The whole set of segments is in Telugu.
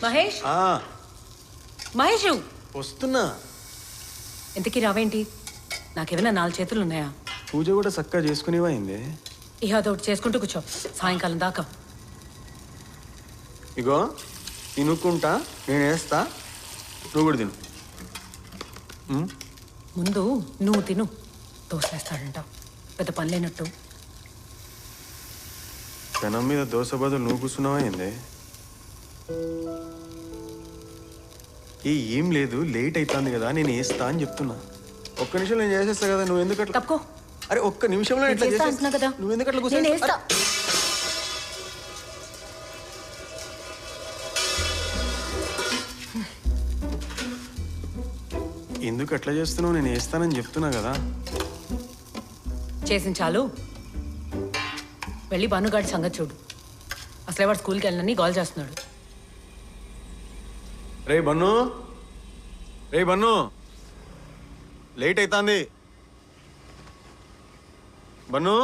మహేష్ మహేష్ వస్తున్నా. ఇంతకీ రావేంటి? నాకేమైనా 4 చేతులు ఉన్నాయా? పూజ కూడా చక్కగా చేసుకునేవైంది. ఇక అదొకటి చేసుకుంటూ కూర్చో సాయంకాలం దాకా. ఇగో తినుక్కుంటా, నేను వేస్తా, నువ్వు కూడా తిను. ముందు నువ్వు తిను, దోసేస్తాడంటావు పెద్ద పని లేనట్టు. పెనం మీద దోశ బదులు నువ్వు కూర్చున్నావైంది. ఏం లేదు, లేట్ అవుతుంది కదా, నేను వేస్తా అని చెప్తున్నా. ఒక్క నిమిషం నేను చేసేస్తా కదా, నువ్వు ఎందుకు అట్లా? తప్పుకో. అరే ఒక్క నిమిషంలో ఎట్లా చేస్తా కదా, నువ్వు ఎందుకు అట్లా నేను వేస్తా. ఎందుకు అట్లా చేస్తున్నావు? నేను వేస్తానని చెప్తున్నా కదా. చేసిన చాలు, వెళ్ళి బన్నుగాడి సంగతి చూడు. అసలే వాడు స్కూల్కి వెళ్ళనని గోల్ చేస్తున్నాడు. రే బన్ను, రే బన్ను, లేట్ అవుతుంది. బన్ను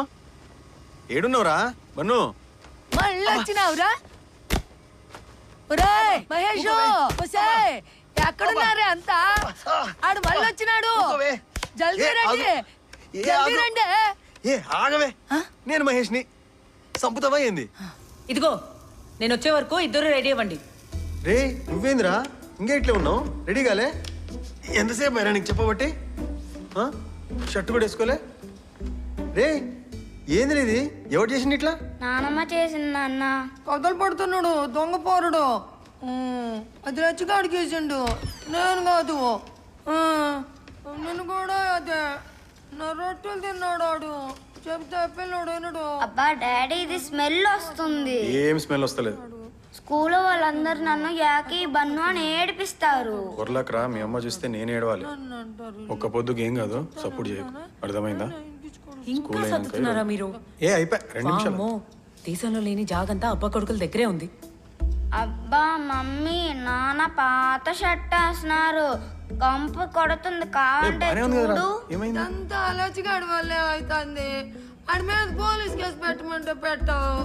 ఏడున్నావురా? బన్ను మళ్ళీ వచ్చినావురా? మహేష్ ఎక్కడున్నారే అంతా? ఆడు మళ్ళీ వచ్చినాడు. జల్దీ రండి, జల్దీ రండి. ఆగవే, నేను మహేష్ని సంపుతావా ఏంది? ఇదిగో నేను వచ్చే వరకు ఇద్దరు రెడీ అవ్వండి. రే నువ్వేందిరా ఇంకా ఇట్లే ఉన్నావు? రెడీ కాలే? ఎంతసేపు మేరా నీకు చెప్పబట్టి? షర్ట్ కూడా వేసుకోలే? రే ఏంది ఇది? ఎవరు చేసింది ఇట్లా? నానమ్మ చేసింది అన్న. కథలు పడుతున్నాడు దొంగ పోరుడు. అది రచ్చిగాడికి వేసిండు, నేను కాదు. నన్ను కూడా అదే నా రొట్టెలు తిన్నాడు ఆడు. చెప్తే పిల్లడు వినడు. అబ్బా డాడీ, ఇది స్మెల్ వస్తుంది. ఏం స్మెల్ వస్తలేదు. స్కూల్లో వాళ్ళందరూ నన్ను యాకి బన్ను అని ఏడిపిస్తారు. ఊర్లోకి రా, మీ అమ్మ చూస్తే నేను ఏడవాలి. ఒక్క పొద్దుకి ఏం కాదు, సపోర్ట్ చేయకు, అర్థమైందా? ఇంకా సర్దుతున్నారా మీరు? అయిపోయి 2 నిమిషాలు. దేశంలో లేని జాగంతా అబ్బా కొడుకుల దగ్గరే ఉంది. అబ్బా మమ్మీ, నాన్న పాత షర్ట్ వేస్తున్నారు, కంపు కొడుతుంది, కావంటే చూడు. అంతా అలచిగాడి వల్లే అవుతుంది. ఆడి మీద పోలీస్ కేసు పెట్టమంటే పెట్టావు.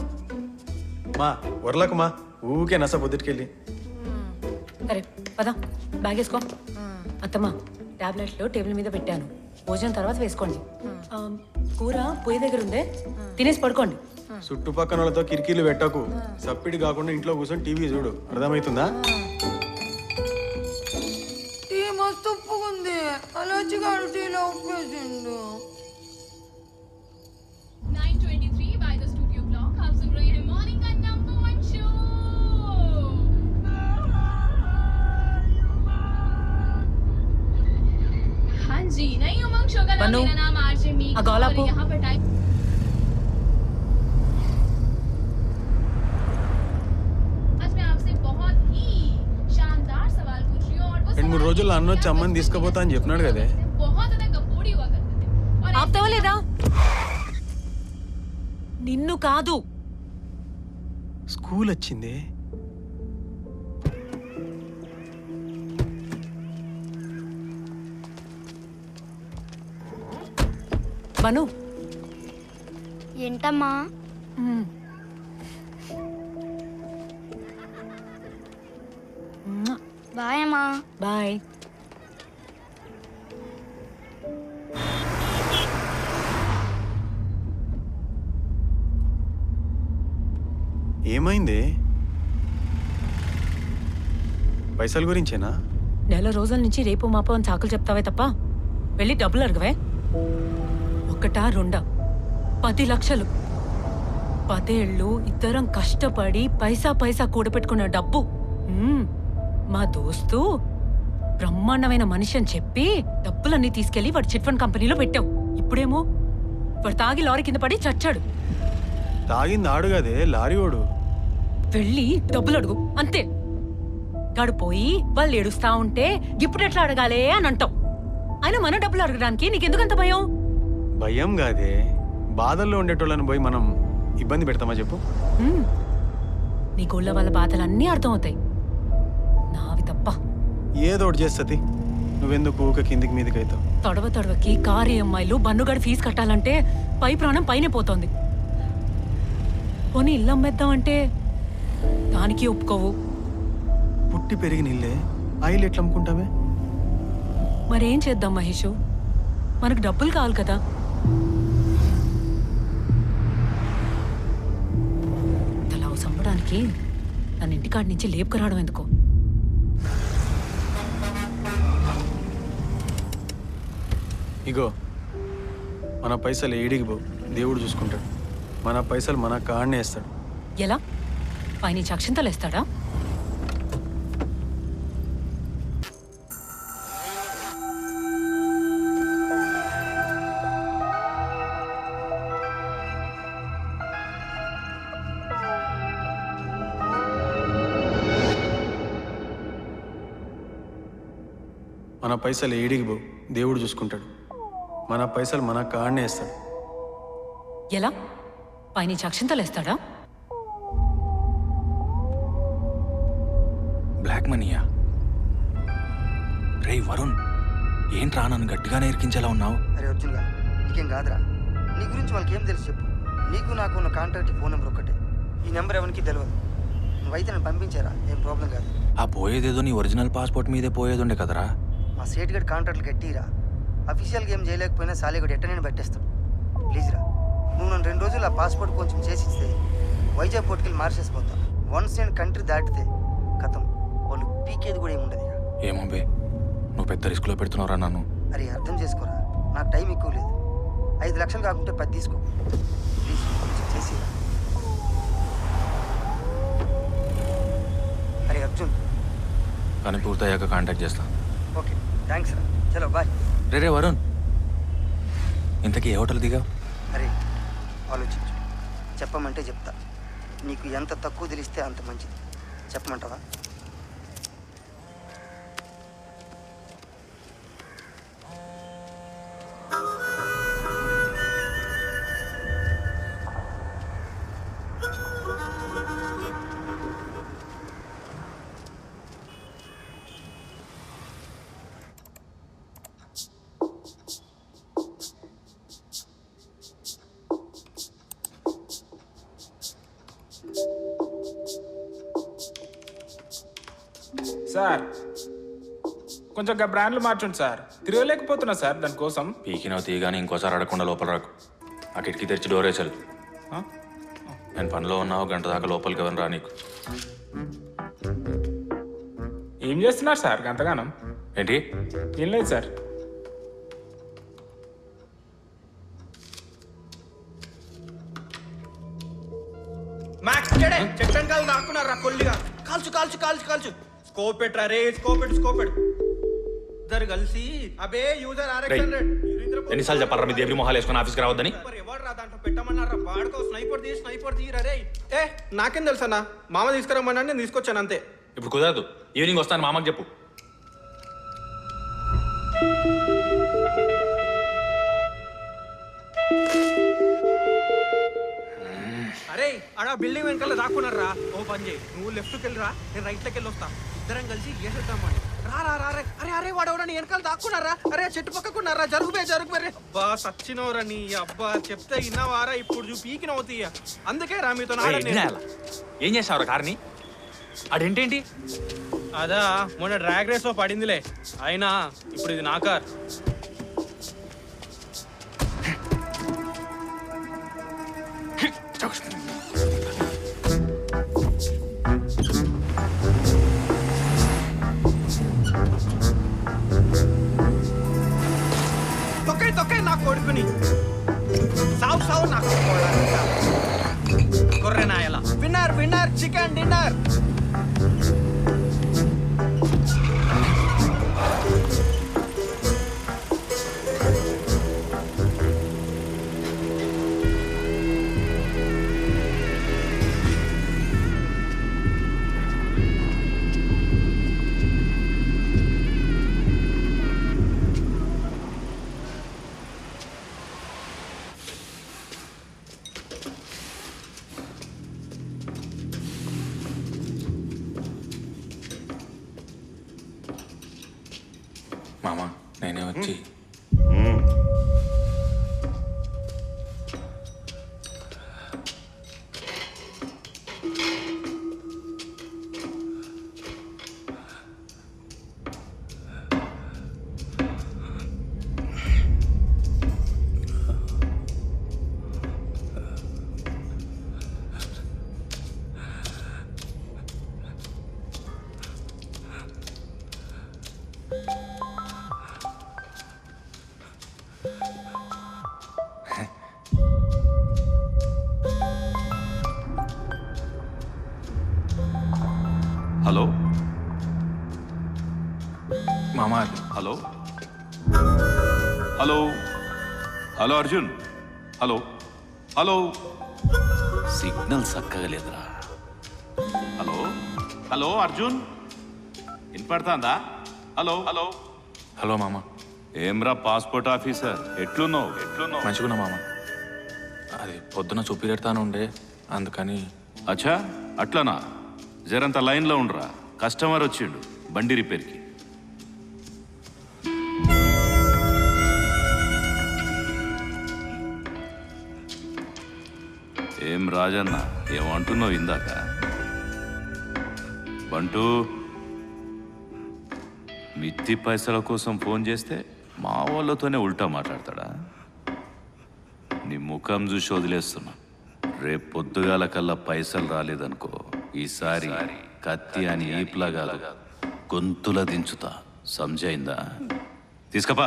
మా ఊర్లకు మా ఊకే నస పొద్దుటికెళ్ళి. సరే పదా, బ్యాగ్ వేసుకో. అత్తమ్మా, టాబ్లెట్లు టేబుల్ మీద పెట్టాను, భోజనం తర్వాత వేసుకోండి. కూర పొయ్యి దగ్గర ఉందే, తినేసి పడుకోండి. చుట్టుపక్కన వాళ్ళతో కిరికీలు పెట్టకు, సప్పిడి కాకుండా ఇంట్లో కూర్చొని టీవీ చూడు, అర్థమవుతుందా? టీ మస్తు ఉప్పుకుంది, అలచిగాడు టీలో ఉప్పేసిండు. 9:23 by the studio clock. आप सुन रहे हैं मॉर्निंग का नंबर 1 शो. हाँ जी, नहीं उमंग शो का नाम, मेरा नाम आरजे मी और यहाँ पर टाइप आज मैं आपसे बहुत ही शानदार सवाल पूछ रही हूँ और वो 2-3 రోజుల్లో అన్న వచ్చి అమ్మని తీసుకుపోతా అని చెప్పినాడు కదే. बहुत ज्यादा गपोड़ी हुआ करते थे और ఆపుతావా లేదా? నిన్ను కాదు, స్కూల్ వచ్చింది. బను. ఏంటమ్మా? బాయ్ అమ్మా. బాయ్. ఏమైంది? పైసల గురించేనా? నెల రోజుల నుంచి రేపు మాపో అని చాకులు చెప్తావే తప్ప వెళ్ళి డబ్బులు అడగవే. 1 2 10 లక్షలు. 10 ఏళ్ళు ఇద్దరం కష్టపడి పైసా పైసా కూడబెట్టుకున్న డబ్బు. మా దోస్తు బ్రహ్మాండమైన మనిషి అని చెప్పి డబ్బులన్నీ తీసుకెళ్లి వాడు చిట్ ఫండ్ కంపెనీలో పెట్టావు. ఇప్పుడేమో వాడు తాగి లారీ కింద పడి చచ్చాడు. తాగింది ఆడుగదే, లారీ ఓడు. వెళ్ళి డబ్బులు అడుగు అంతే. గాడు పోయి వాళ్ళు ఏడుస్తా ఉంటే ఇప్పుడు ఎట్లా అడగాలే అని అంటావు. అయినా మన డబ్బులు అడగడానికి నీకెందుకంత భయం? భయం కాదే, బాధల్లో ఉండేటోళ్ళని పోయి మనం ఇబ్బంది పెడతామా చెప్పు? నీ గోళ్ళ వాళ్ళ బాధలన్నీ అర్థమవుతాయి, నావి తప్ప. ఏదో ఒకటి చేస్తుంది, నువ్వెందుకు ఊక కిందికి మీదకి అవుతావు? తడవకి కారు అమ్మాయిలు బన్నుగాడి ఫీజు కట్టాలంటే పై ప్రాణం పైనే పోతోంది. పోనీ ఇల్లు అమ్మేద్దామంటే దానికి ఒప్పుకోవు. పుట్టి పెరిగి నీళ్ళే ఆయిల్ ఎట్లా అమ్ముకుంటామే? మరేం చేద్దాం మహేషు, మనకు డబ్బులు కావాలి కదా. తలా చంపడానికి నన్ను ఇంటికాడి నుంచి లేపుకురావడం ఎందుకో. ఇగో మన పైసలు ఏడికి పో, దేవుడు చూసుకుంటాడు. మన పైసలు మన కాడనే వేస్తాడు. ఎలా? పైనుంచి అక్షింతలు వేస్తాడా? మన పైసలు ఏడికి పో, దేవుడు చూసుకుంటాడు. మన పైసలు మన కాడనే వేస్తాడు. ఎలా? పైనుంచి అక్షింతలు వేస్తాడా? బ్లాక్ మనీయా? రే వరుణ్, ఏంట్రా నన్ను గట్టిగానే ఇరికించేలా ఉన్నావు? అరే అర్జున్గా, నీకేం కాదురా. నీ గురించి వాళ్ళకి ఏం తెలుసు చెప్పు. నీకు నాకు ఉన్న కాంటాక్ట్ ఫోన్ నెంబర్ ఒక్కటే. ఈ నెంబర్ ఎవరికి తెలియదు. నువ్వైతే నన్ను పంపించారా, ఏం ప్రాబ్లం కాదు. ఆ పోయేదేదో నీ ఒరిజినల్ పాస్పోర్ట్ మీదే పోయేదుండే కదరా. మా సేట్ గడి కాంట్రాక్ట్లు గట్టిరా. అఫీషియల్గా ఏం చేయలేకపోయినా సాలేగడు ఎట్ట నేను పెట్టేస్తాడు. ప్లీజ్ రా, నువ్వు నన్ను 2 రోజులు ఆ పాస్పోర్ట్ కొంచెం చేసిస్తే వైజాగ్ పోర్టుకెళ్ళి మార్చేసిపోతా. వన్స్ నేను కంట్రీ దాటితే కథం, వాళ్ళు పీకేది కూడా ఏముండదు ఇక. ఏమో బే, నువ్వు పెద్ద రిస్క్లో పెడుతున్నావురా నన్ను. అరే అర్థం చేసుకోరా, నాకు టైం ఎక్కువ లేదు. 5 లక్షలు కాకుంటే 10 తీసుకో ప్లీజ్, కొంచెం చేసిరా. అరే అర్జున్. కానీ పూర్తయ్యాక కాంటాక్ట్ చేస్తా. ఓకే, థ్యాంక్స్ రా. చలో బాయ్. రే వరుణ్, ఇంతకీ ఏ హోటల్ దిగావు? అరే ఆలోచించు, చెప్పమంటే చెప్తా. నీకు ఎంత తక్కువ తెలిస్తే అంత మంచిది. చెప్పమంటావా? సార్ కొంచెం బ్రాండ్లు మార్చండి సార్, తిరగలేకపోతున్నా సార్ దానికోసం. పీకినవు తీయగానే ఇంకోసారి అడగకుండా లోపల రాకు. ఆ కిటికీ తెరిచి డోర్ వేసారు. నేను పనిలో ఉన్నావు, గంట దాకా లోపలికి ఎవరు రా నీకు. ఏం చేస్తున్నారు సార్ గంతగానం? ఏంటి? ఏం లేదు సార్. చెట్టంకాలు నాకున్నారా కొల్లిగా? కాల్చు కాల్చు కాల్చు కాల్చు. స్కోప్ పెట్టరా రే, స్కోప్ పెట్టు. ఇద్దరు కలిసి అబే యూజర్ RX100 ఎన్నిసార్లు చెప్పారా మీ దేవుడి మొహాలు వేసుకుని ఆఫీస్కి రావద్దని? ఎవరు రా దాంట్లో పెట్టమన్నారా? వాడుకో స్నైపర్ తీయరా రే. ఏ నాకేం తెలుసన్నా, మామ తీసుకురమ్మన్నా నేను తీసుకొచ్చాను అంతే. ఇప్పుడు కుదరదు, ఈవినింగ్ వస్తాను మామకు చెప్పు. అరే ఆడ బిల్డింగ్ వెనకాల రాకున్నారా? ఓ పని చేయి, నువ్వు లెఫ్ట్కి వెళ్ళిరా, నేను రైట్లోకి వెళ్ళి వస్తా. ఇద్దరం కలిసి చేసేద్దామని. రా అరే అరే వాడవరా, నీ వెనకాల దాక్కున్నారా? అరే చెట్టు పక్కకున్నారా? జరుగుబే రే. అబ్బా సచ్చినవరా నీ అబ్బా, చెప్తే ఇన్నవారా? ఇప్పుడు పీకినవుతీయ. అందుకే రా మీతో ఏం చేసావురా కార్ని? అదేంటేంటి? అదా మొన్న డ్రాగ్ రేస్ లో పడిందిలే, అయినా ఇప్పుడు ఇది నా కార్. తొక్కై నా కొడుకుని సావు నాకు కొర్రె నాయల. Winner chicken dinner. మామ నేనే వచ్చి హలో మామ hello hello hello Arjun hello hello signal చక్కగా లేదురా. హలో హలో అర్జున్ వినపడుతుందా? హలో హలో హలో మామ. ఏమ్రా పాస్పోర్ట్ ఆఫీసర్, ఎట్లున్నావు? మంచిగున్నా మామ. అది పొద్దున చూపిరెడతాను ఉండే, అందుకని. అచ్చా అట్లనా? జరంత లైన్లో ఉండరా, కస్టమర్ వచ్చిండు బండి రిపేర్కి. ఏం రాజన్న, ఏమంటున్నావు ఇందాక? బంటూ, మిత్తి పైసల కోసం ఫోన్ చేస్తే మా వాళ్ళతోనే ఉల్టా మాట్లాడతాడా? నీ ముఖం చూసి వదిలేస్తున్నా. రేపు పొద్దుగాల కల్లా పైసలు రాలేదనుకో, ఈసారి కత్తి అని ఈప్లా కాదు, గొంతుల దించుతా. సంజయిందా? తీసుకపా.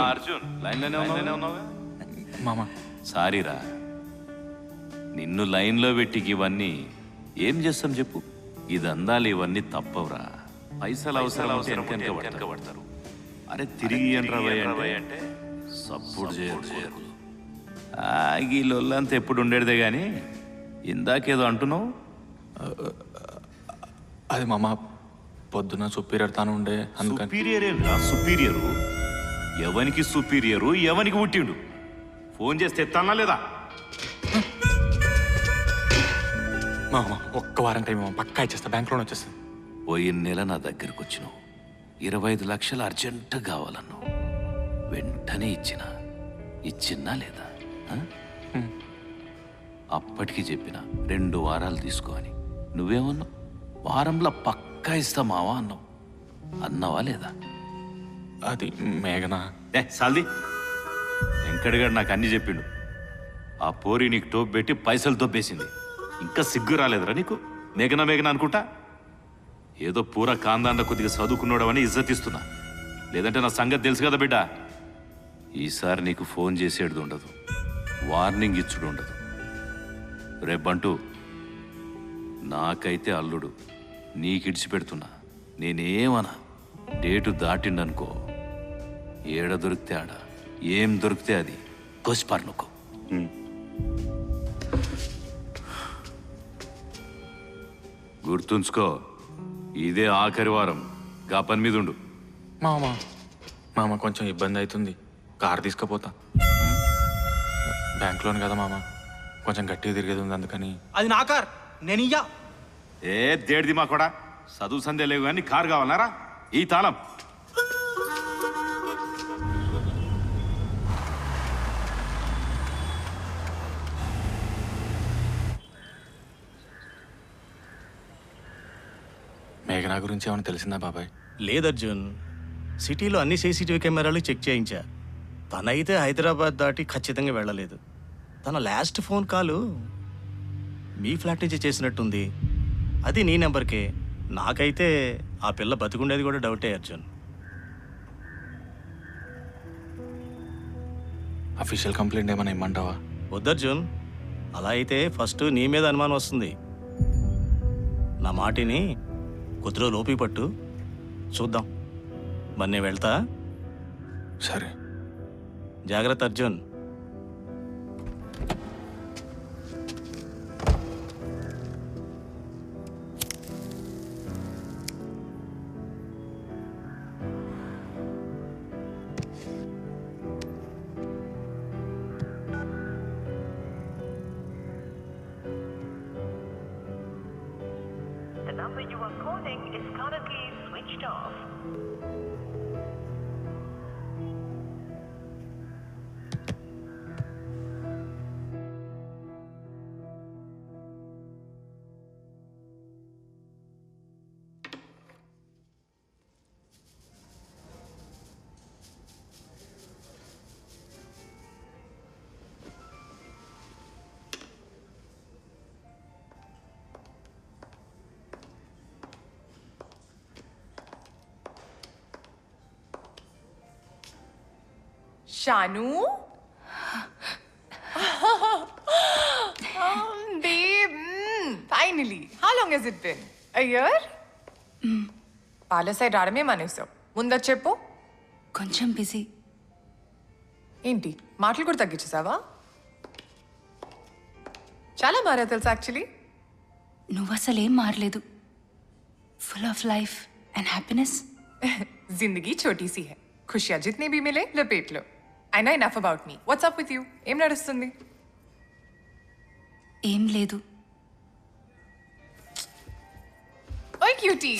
అర్జున్ లైన్లోనే ఉన్నావా? మామ సారీరా, నిన్ను లైన్లో పెట్టి ఇవన్నీ ఏం చేస్తాం చెప్పు? ఇది అందాలి, ఇవన్నీ తప్పవురా. పైసలు అవసరం వెనక పడతారు. అరే తిరిగి అంటే సపోర్ట్ చేయరు. ఈ లొల్లంతా ఎప్పుడు ఉండేదే కానీ ఇందాకేదో అంటున్నావు. అది మామ పొద్దున చూపిరెడతాను ఉండే, అందుకని. సుపీరియరు ఎవనికి సుపీరియరు? ఎవనికి పుట్టిండు? ఫోన్ చేస్తే ఎత్తానా లేదా? మామ ఒక్క వారం టైం మామ, పక్కా ఇచ్చేస్తా, బ్యాంక్లోనే వచ్చేస్తుంది. పోయిన నెల నా దగ్గరకు వచ్చినావు, 25 లక్షలు అర్జెంటు కావాలన్నావు. వెంటనే ఇచ్చినా లేదా? అప్పటికి చెప్పిన 2 వారాలు తీసుకో అని. నువ్వేమన్నావు? వారంలో పక్కా ఇస్తా మావా అన్నావు. అన్నావా లేదా? అది మేఘనా. సాల్ది, వెంకటగాడు నాకు అన్ని చెప్పిండు. ఆ పోరి నీకు టోప్ పెట్టి పైసలు దొబ్బేసింది. ఇంకా సిగ్గు రాలేదురా నీకు? మేఘనా అనుకుంటా. ఏదో పూర కాందాండ కొద్దిగా చదువుకున్నాడవని ఇజ్జతిస్తున్నా, లేదంటే నా సంగతి తెలుసు కదా బిడ్డ. ఈసారి నీకు ఫోన్ చేసేది ఉండదు, వార్నింగ్ ఇచ్చుడు ఉండదు. రేపంటూ నాకైతే అల్లుడు, నీకిడిచి పెడుతున్నా. నేనేమన్నా డేటు దాటిండనుకో, ఏడ దొరికితే ఆడ, ఏం దొరికితే అది కోసిపారనుకో. గుర్తుంచుకో, ఇదే ఆఖరి వారం. గా పని మీద ఉండు. మామ కొంచెం ఇబ్బంది అవుతుంది, కారు తీసుకుపోతా. బ్యాంక్లోనే కదా మామ, కొంచెం గట్టిగా తిరిగేది ఉంది, అందుకని. అది నా కార్, నేను ఇయ్యా. ఏ దేడిది మా కూడా చదువు సందే లేవు కానీ కారు కావాలన్నారా? ఈ తాళం. మేఘనా గురించి ఏమైనా తెలిసిందా బాబాయ్? లేదర్జున్, సిటీలో అన్ని సీసీటీవీ కెమెరాలు చెక్ చేయించా. తనైతే హైదరాబాద్ దాటి ఖచ్చితంగా వెళ్ళలేదు. తన లాస్ట్ ఫోన్ కాలు మీ ఫ్లాట్ నుంచి చేసినట్టుంది. అది నీ నెంబర్కే. నాకైతే ఆ పిల్ల బతికుండేది కూడా డౌటే అర్జున్. అఫీషియల్ కంప్లైంట్ ఏమైనా ఇమ్మంటావా? వద్దర్జున్, అలా అయితే ఫస్ట్ నీ మీద అనుమానం వస్తుంది. నా మాటిని కొద్దిలో లోపి పట్టు, చూద్దాం. మరి నేను వెళ్తా. సరే, జాగ్రత్త Arjun. The number you are calling is currently switched off. Shanu? Babe, finally. How long has it been? A year? Parlour side రావడమే మానేసావు. ముందు చెప్పు. కొంచెం బిజీ. ఏంటి మాటలు కూడా తగ్గించేసావా? చాలా మారా తెలుసు యాక్చువల్లీ. నువ్వు అసలు ఏం మారలేదు. Full of life and happiness. జిందగీ छोटी सी है. खुशियां जितनी भी मिले लपेट लो. I know enough about me. What's up with you? ఏం నడుస్తుంది? ఏం లేదు. ఓయ్ క్యూటీ.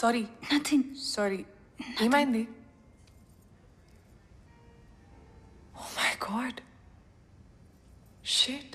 సారీ. నథింగ్. సారీ. ఏమైంది? Oh my god. Shit.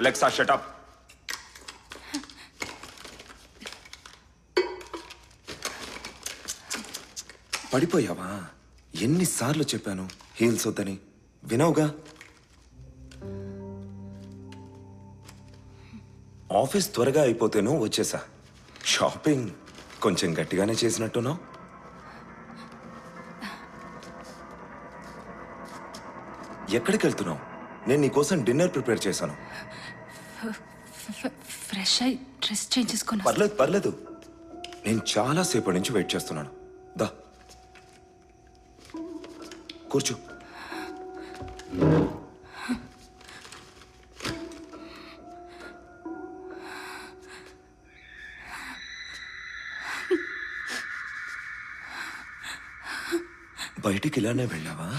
Alexa, shut up. పడిపోయావా? ఎన్నిసార్లు చెప్పాను హీల్స్ వద్దని, వినవుగా? ఆఫీస్ త్వరగా అయిపోతేనూ వచ్చేసా. షాపింగ్ కొంచెం గట్టిగానే చేసినట్టున్నావు. ఎక్కడికి వెళ్తున్నావు? నేను నీకోసం డిన్నర్ ప్రిపేర్ చేశాను. ఫ్రెష్ అయి డ్రెస్ చేంజ్ చేసుకున్నా. పర్లేదు పర్లేదు, నేను చాలా సేపటి నుంచి వెయిట్ చేస్తున్నాను. దా కూర్చో. బయటికి ఇలానే వెళ్ళావా?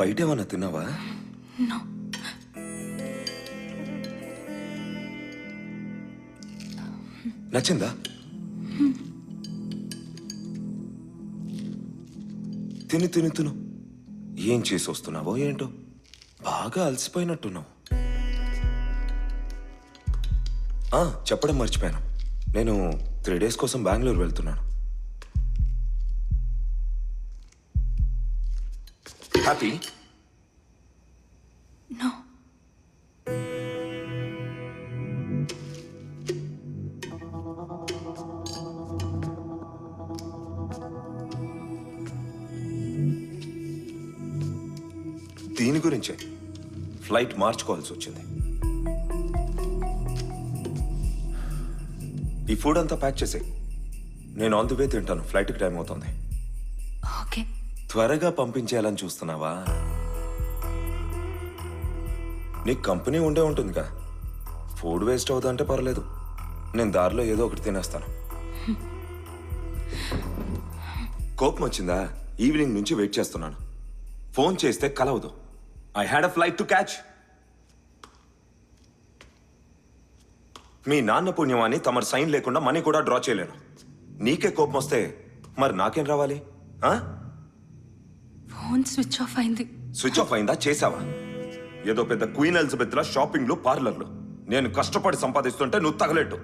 బయట ఏమన్నా తిన్నావా? నచ్చిందా? తిని తిని తిను. ఏం చేసి వస్తున్నావో ఏంటో, బాగా అలసిపోయినట్టున్నావు. చెప్పడం మర్చిపోయాను, నేను 3 days కోసం బెంగళూరు వెళ్తున్నాను. హ్యాపీ? నో. దీని గురించే ఫ్లైట్ మార్చుకోవాల్సి వచ్చింది. ఈ ఫుడ్ అంతా ప్యాక్ చేసే, నేను ఆన్ ది వే తింటాను. ఫ్లైట్కి టైం అవుతుంది. ఓకే. త్వరగా పంపించేయాలని చూస్తున్నావా? నీకు కంపెనీ ఉండే ఉంటుందిగా. ఫుడ్ వేస్ట్ అవుతుందంటే పర్లేదు, నేను దారిలో ఏదో ఒకటి తినేస్తాను. కోపం వచ్చిందా? ఈవినింగ్ నుంచి వెయిట్ చేస్తున్నాను. ఫోన్ చేస్తే కలవదు. I had a flight to catch. మీ నాన్న పుణ్యమాని తమరు సైన్ లేకుండా మనీ కూడా డ్రా చేయలేను. నీకే కోపం వస్తే మరి నాకేం రావాలి? ఫోన్ స్విచ్ ఆఫ్ అయింది. స్విచ్ ఆఫ్ అయిందా? చేసావా? ఏదో పెద్ద క్వీన్ ఎలిజబెత్ లా షాపింగ్లు, పార్లర్లు. నేను కష్టపడి సంపాదిస్తుంటే నువ్వు తగలేట్టు.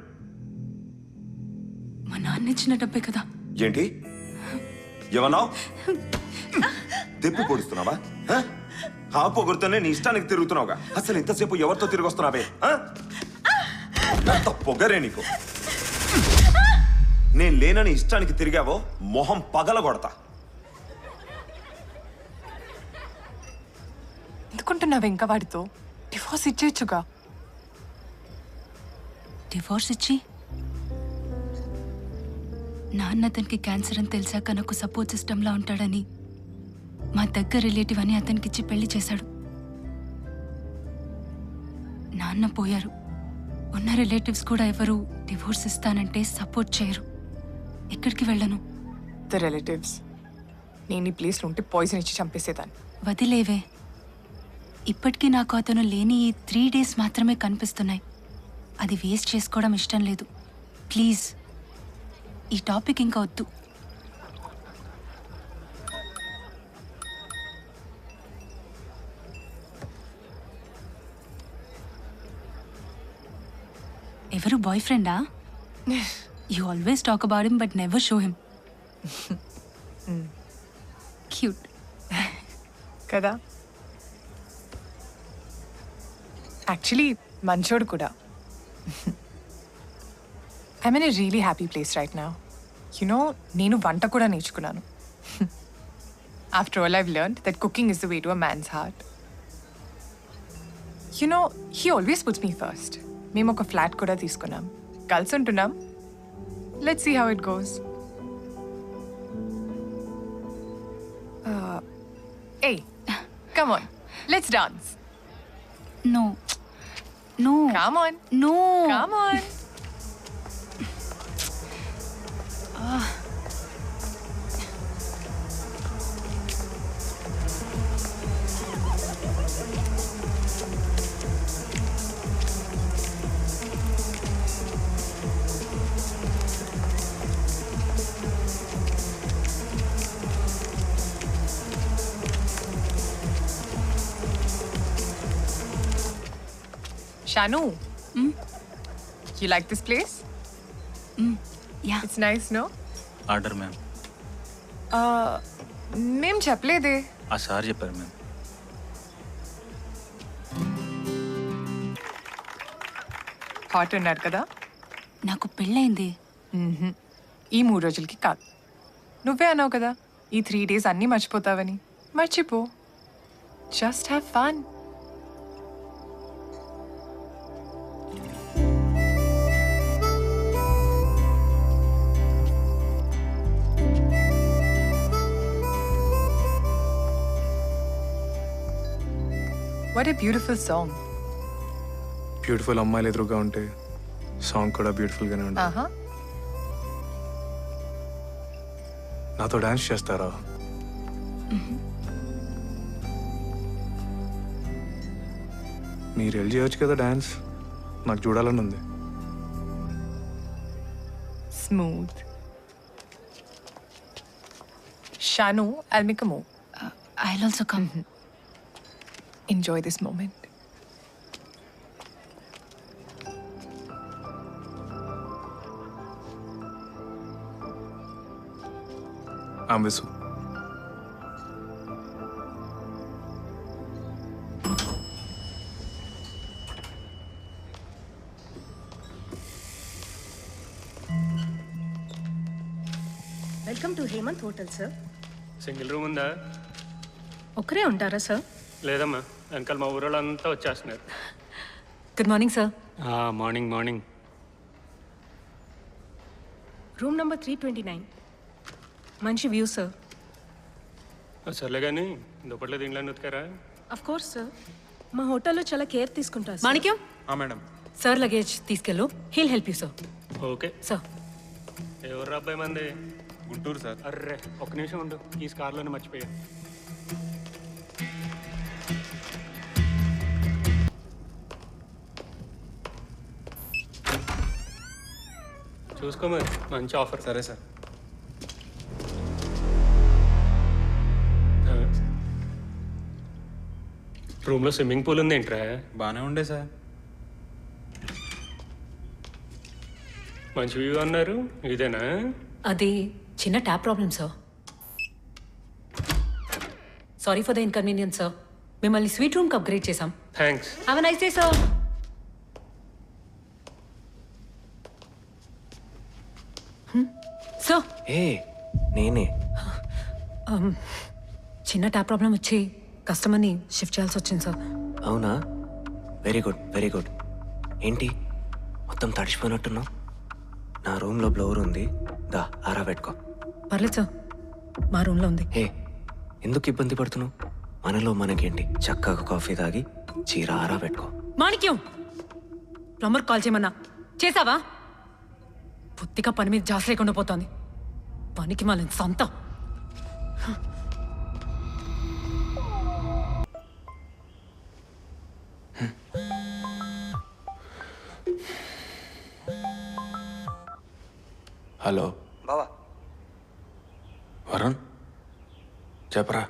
మా నాన్న ఇచ్చిన డబ్బే కదా. ఏంటి ఏమన్నావు? తిప్పి పొడుస్తున్నావా? ఆ పొగురుతోనే నీ ఇష్టానికి తిరుగుతున్నావుగా. అసలు ఇంతసేపు ఎవరితో తిరిగి వస్తున్నావే? ఎంత పొగరే నీకు. నేను లేనని ఇష్టానికి తిరిగావో మొహం పగల కొడతా. ఎందుకుంటున్నావు ఇంకా వాడితో? డివోర్స్ ఇచ్చేయచ్చుగా. డివోర్స్ ఇచ్చి నాన్న అతనికి క్యాన్సర్ అని తెలిసాక నాకు సపోర్ట్ సిస్టంలా ఉంటాడని మా దగ్గర రిలేటివ్ అని అతనికిచ్చి పెళ్లి చేశాడు. నాన్న పోయారు. ఉన్న రిలేటివ్స్ కూడా ఎవరు డివోర్స్ ఇస్తానంటే సపోర్ట్ చేయరు. ఎక్కడికి వెళ్ళను. ద రిలేటివ్స్ నేను ఈ ప్లేస్లో ఉంటే పాయిజన్ ఇచ్చి చంపేసేదాన్ని. వదిలేవే. ఇప్పటికీ నాకు అతను లేని ఈ 3 days మాత్రమే కనిపిస్తున్నాయి. అది వేస్ట్ చేసుకోవడం ఇష్టం లేదు. ప్లీజ్ ఈ టాపిక్ ఇంకా వద్దు. ఎవరు బాయ్ ఫ్రెండా? You always talk about him but never show him. Cute కదా? యాక్చువల్లీ మంచోడు కూడా. I'm in a really happy place right now. You know నేను వంట కూడా నేర్చుకున్నాను. After all I've learned that cooking is the way to a man's heart. You know he always puts me first. మేము ఒక ఫ్లాట్ కూడా తీసుకున్నాం, కలిసి ఉంటున్నాం. Let's see how it goes. Hey, come on. Let's dance. No. No. Come on. No. Come on. Shanu, you like this place? Yeah. It's nice, no? Order ma'am. మేము చెప్పలేదే. ఆ సార్ చెప్పారు మ్యామ్. హాట్ ఉన్నారు కదా? నాకు పెళ్ళైంది. ఈ 3 రోజులకి కాదు. నువ్వే అన్నావు కదా ఈ 3 days అన్నీ మర్చిపోతావని. మర్చిపో. Just have fun. What a beautiful song. Beautiful అమ్మాయిలు ఎదురుగా ఉంటే సాంగ్ కూడా బ్యూటిఫుల్గానే ఉంటుంది. నాతో డాన్స్ చేస్తారా? మీరు వెళ్ళి చేయొచ్చు కదా డాన్స్, నాకు చూడాలని ఉంది. Smooth. Shanu, I'll make a move. I'll also come. Enjoy this moment. I'm Visu. Welcome to Hemanth hotel sir. Single room ఉందా? ఒక్కరే ఉంటారా సార్? లేదమ్మా, వెనకాల మా ఊరోళ్ళంతా వచ్చేస్తున్నారు. Good morning sir. Morning morning. Room number 329. మంచి వ్యూ సార్. సర్లే కానీ దుప్పట్లో దీంట్లో ఉతికారా? అఫ్ కోర్స్ సార్, మా హోటల్లో చాలా కేర్ తీసుకుంటారు. మాణిక్యం, మేడం. సార్ లగేజ్ తీసుకెళ్ళు. He'll help you sir. Okay sir. ఎవరు అబ్బాయి మంది? గుంటూరు సార్. అర్రే ఒక్క నిమిషం ఉండు, ఈ కార్లోనే మర్చిపోయా. చూసుకో మరి, మంచి ఆఫర్. సరే సార్. రూమ్లో స్విమ్మింగ్ పూల్ ఉంది ఏంట్రా? బాగానే ఉండే సార్. మంచి వ్యూ అన్నారు, ఇదేనా? అది చిన్న tap problem sir. Sorry for the inconvenience sir. మిమ్మల్ని స్వీట్ రూమ్కి అప్గ్రేడ్ చేసాం. Thanks. Have a nice day sir. Sir. ఏ నేనే. చిన్న ట్యాప్ ప్రాబ్లం వచ్చి కస్టమర్ని షిఫ్ట్ చేయాల్సి వచ్చింది సార్. అవునా? Very good very good. ఏంటి మొత్తం తడిచిపోయినట్టున్నావు? నా రూమ్లో బ్లౌర్ ఉంది, దా ఆరా పెట్టుకో. పర్లేదు సార్, మా రూమ్లో ఉంది. ఏ ఎందుకు ఇబ్బంది పడుతున్నావు? మనలో మనకేంటి, చక్కగా కాఫీ తాగి చీర ఆరా పెట్టుకో. మాణిక్యం, ప్లంబర్ కాల్ చేయమన్నా చేసావా? బుద్ధిగా పని మీద జాస్ లేకుండా పోతోంది. పనికి మళ్ళీ సొంత. హలో బావా వరుణ్ చెప్పరా.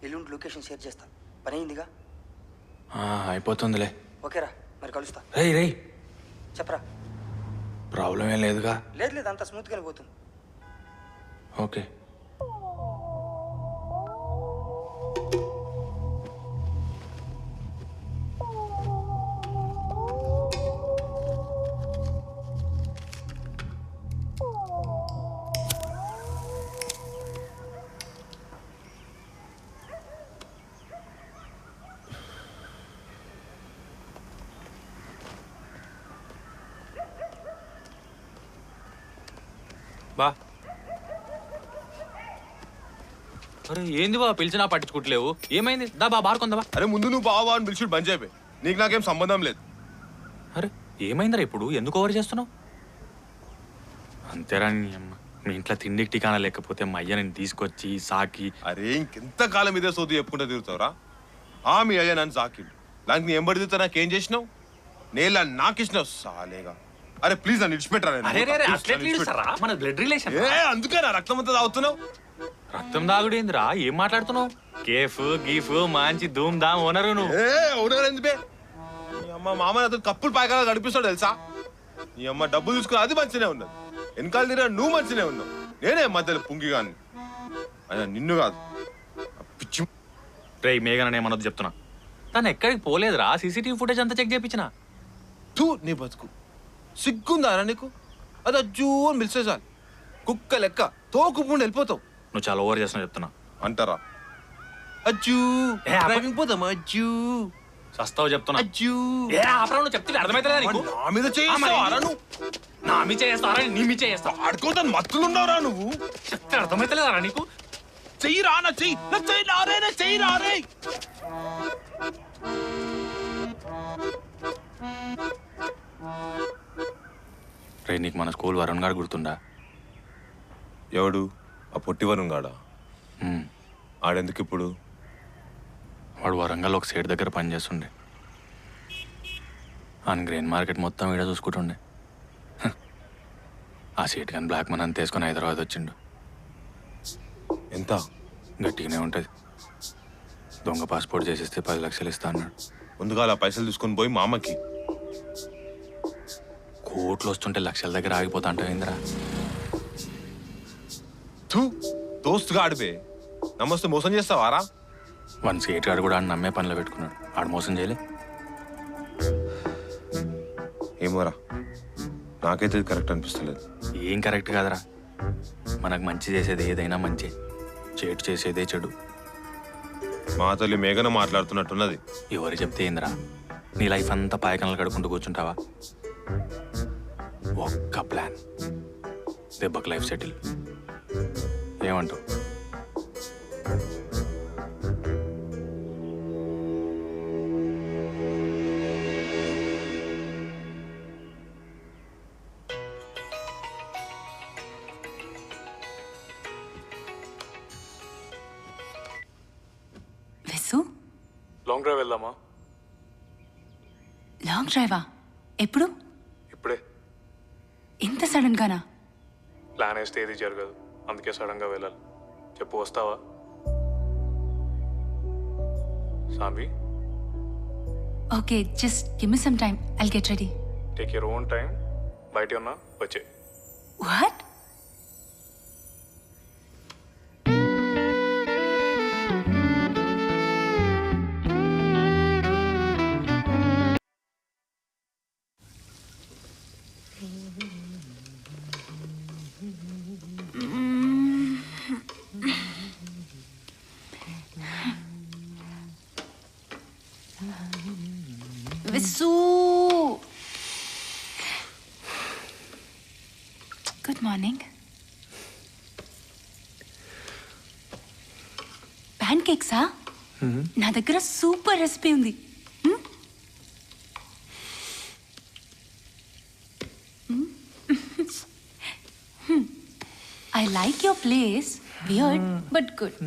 ఎల్లుండి లొకేషన్ షేర్ చేస్తా. పని అయిందిగా? అయిపోతుందిలే. ఓకేరా, మరి కలుస్తా. రేయ్ రేయ్ చెప్పరా. ప్రాబ్లం ఏం లేదుగా? లేదు లేదు, అంతా స్మూత్గానే పోతుంది. ఓకే. బా అరే ఏంది బా పిలిచినా పట్టించుకుంటలేవు? ఏమైంది? దా బా బారుకుందా. అరే ముందు నువ్వు బావా అని పిలిచి బంద్ అయిపోయి. నీకు నాకేం సంబంధం లేదు. అరే ఏమైందిరా ఇప్పుడు? ఎందుకు ఓవర్ చేస్తున్నావు? అంతేరా నీ అమ్మ. మీ ఇంట్లో తిండికి టికానా లేకపోతే మా అయ్య నేను తీసుకొచ్చి సాకి. అరే ఇంకెంత కాలం ఇదే సోది చెప్పుకుంటూ తిరుగుతావురా? మీ అయ్య నన్ను సాకిండు. దానికి నీ ఎంబడి తిరుగుతా నాకేం చేసినావు? నేల నాకు ఇచ్చినావు సాలేగా. అరే ప్లీజ్ నన్ను విడిచిపెట్టరా. మన బ్లడ్ రిలేషన్. అందుకే నా రక్తం అంతా తాగుతున్నావు. రక్తం దాగుడేందిరా? ఏం మాట్లాడుతున్నావు? కేఫ్ గీఫ్ మంచి ధూమ్ ధామ్ ఓనరు నువ్వు. ఓనర్ ఎందుకే? నీ అమ్మ మామ నాతో కప్పులు పాయకాల గడిపిస్తాడు తెలుసా? నీ అమ్మ డబ్బులు చూసుకుని అది మంచినే ఉన్నది. వెనకాల తీరా నువ్వు మంచినే ఉన్నావు. నేనే మధ్యలో పుంగిగాన్ని. అయినా నిన్ను కాదు పిచ్చి. రే మేఘన ఏమన్నది చెప్తున్నా. తను ఎక్కడికి పోలేదురా. సీసీటీవీ ఫుటేజ్ అంతా చెక్ చేయించిన. తూ నీ బతుకు సిగ్గుందారా నీకు? అది అజ్జూ అని పిలిచే చాలు కుక్క లెక్క తోకుప్పుడు వెళ్ళిపోతావు. నువ్వు చాలా ఓవర్ చేస్తున్నావు చెప్తున్నా. అంటారా? అజ్జూ డ్రైవింగ్ పోదామా? అజ్జూ చస్తావు చెప్తున్నా. అజ్జూ నువ్వు చెప్తే అర్థమైతే నీకు. నా మీద చేస్తావా నువ్వు? నా మీ చేస్తావా? నీ మీ చేస్తావు. ఆడుకోవద్దని మత్తులున్నావురా నువ్వు. చెప్తే అర్థమైతలేదా నీకు? చెయ్యి రా నా చెయ్యి. నా చెయ్యి రారే. నా చెయ్యి రారే. రే నీకు మన స్కూల్ వరుణ్ గారు గుర్తుండా? ఎవడు? ఆ పొట్టి వరుణ్ గాడా? ఆడెందుకు ఇప్పుడు? వాడు వరంగల్ ఒక సైడ్ దగ్గర పనిచేస్తుండే. ఆయన గ్రెయిన్ మార్కెట్ మొత్తం వీడ చూసుకుంటుండే. ఆ సీట్ కానీ బ్లాక్ మనీ అంత వేసుకొని హైదరాబాద్ వచ్చిండు. ఎంత? గట్టిగానే ఉంటుంది. దొంగ పాస్పోర్ట్ చేసేస్తే 10 లక్షలు ఇస్తా అన్నాడు. ముందుగా అలా పైసలు తీసుకొని పోయి మా అమ్మకి. కోట్లు వస్తుంటే లక్షల దగ్గర ఆగిపోతా అంటావు ఏందిరా? దోస్తుగా ఆడిపే నమస్తే మోసం చేస్తావారా? వన్ సీట్ గాడు కూడా ఆడు నమ్మే పనిలో పెట్టుకున్నాడు. ఆడు మోసం చేయలే. ఏమోరా, నాకైతే ఇది కరెక్ట్ అనిపిస్తలేదు. ఏం కరెక్ట్ కాదురా. మనకు మంచి చేసేది ఏదైనా మంచి, చెడు చేసేదే చెడు. మా తల్లి మేఘన మాట్లాడుతున్నట్టున్నది. ఎవరు చెప్తే ఏందిరా? నీ లైఫ్ అంతా పాయకనలు కడుకుంటూ కూర్చుంటావా? ఒక్క ప్లాన్, దెబ్బకు లైఫ్ సెటిల్. ఏమంటావు? లాంగ్ డ్రైవ్ వెళ్దామా? లాంగ్ డ్రైవా? ఎప్పుడు? ఇప్పుడే. ఇంత సడన్ గానా? ప్లాన్ వేస్తే ఏది జరగదు, అందుకే సడన్ గా వెళ్ళాలి. చెప్పు, వస్తావా? Sambi, okay, just give me some time, I'll get ready. Take your own time. బయట ఉన్నా వచ్చే. What? Visu! Good morning. Pancakes, నా దగ్గర సూపర్ రెసిపీ ఉంది. I like your place. Weird, but good.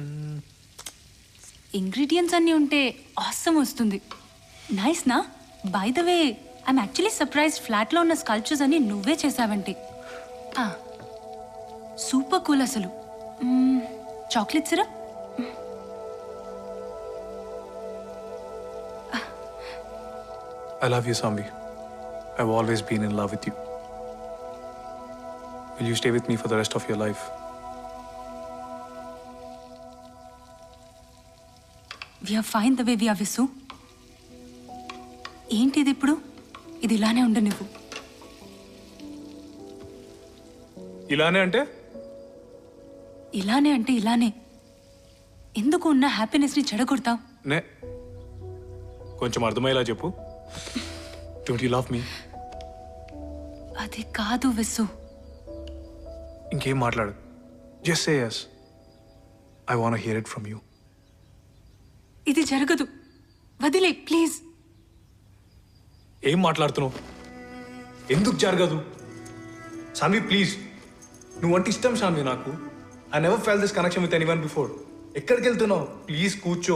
Ingredients అన్నీ ఉంటే ఆసమ్ వస్తుంది. నైస్ నా? By the way I'm actually surprise ఫ్లాట్లో ఉన్న స్కల్ప్చర్స్ అన్ని నువ్వే చేసావంటే. సూపర్ కూల్ అసలు. Chocolate syrup? I love you, Samvi. I've always been in love with you. Will you stay with me for the rest of your life? We are fine the way we are, Visu. ఏంటిది ఇప్పుడు? ఇది ఇలానే ఉండు నువ్వు. ఇలానే అంటే? ఇలానే అంటే ఇలానే. ఎందుకు ఉన్న హ్యాపీనెస్ని చెడగొడతావు? నే కొంచెం అర్థమయ్యేలా చెప్పు. Don't you love me? అది కాదు విసు. ఇంకేం మాట్లాడు. Just say yes. I want to hear it from you. ఇది జరగదు. వదిలే ప్లీజ్. ఏం మాట్లాడుతున్నావు? ఎందుకు జరగదు? సాన్వి ప్లీజ్. నువ్వంటే ఇష్టం సాన్వి నాకు. I never felt this connection with anyone before. ఎక్కడికి వెళ్తున్నావు? ప్లీజ్ కూర్చో,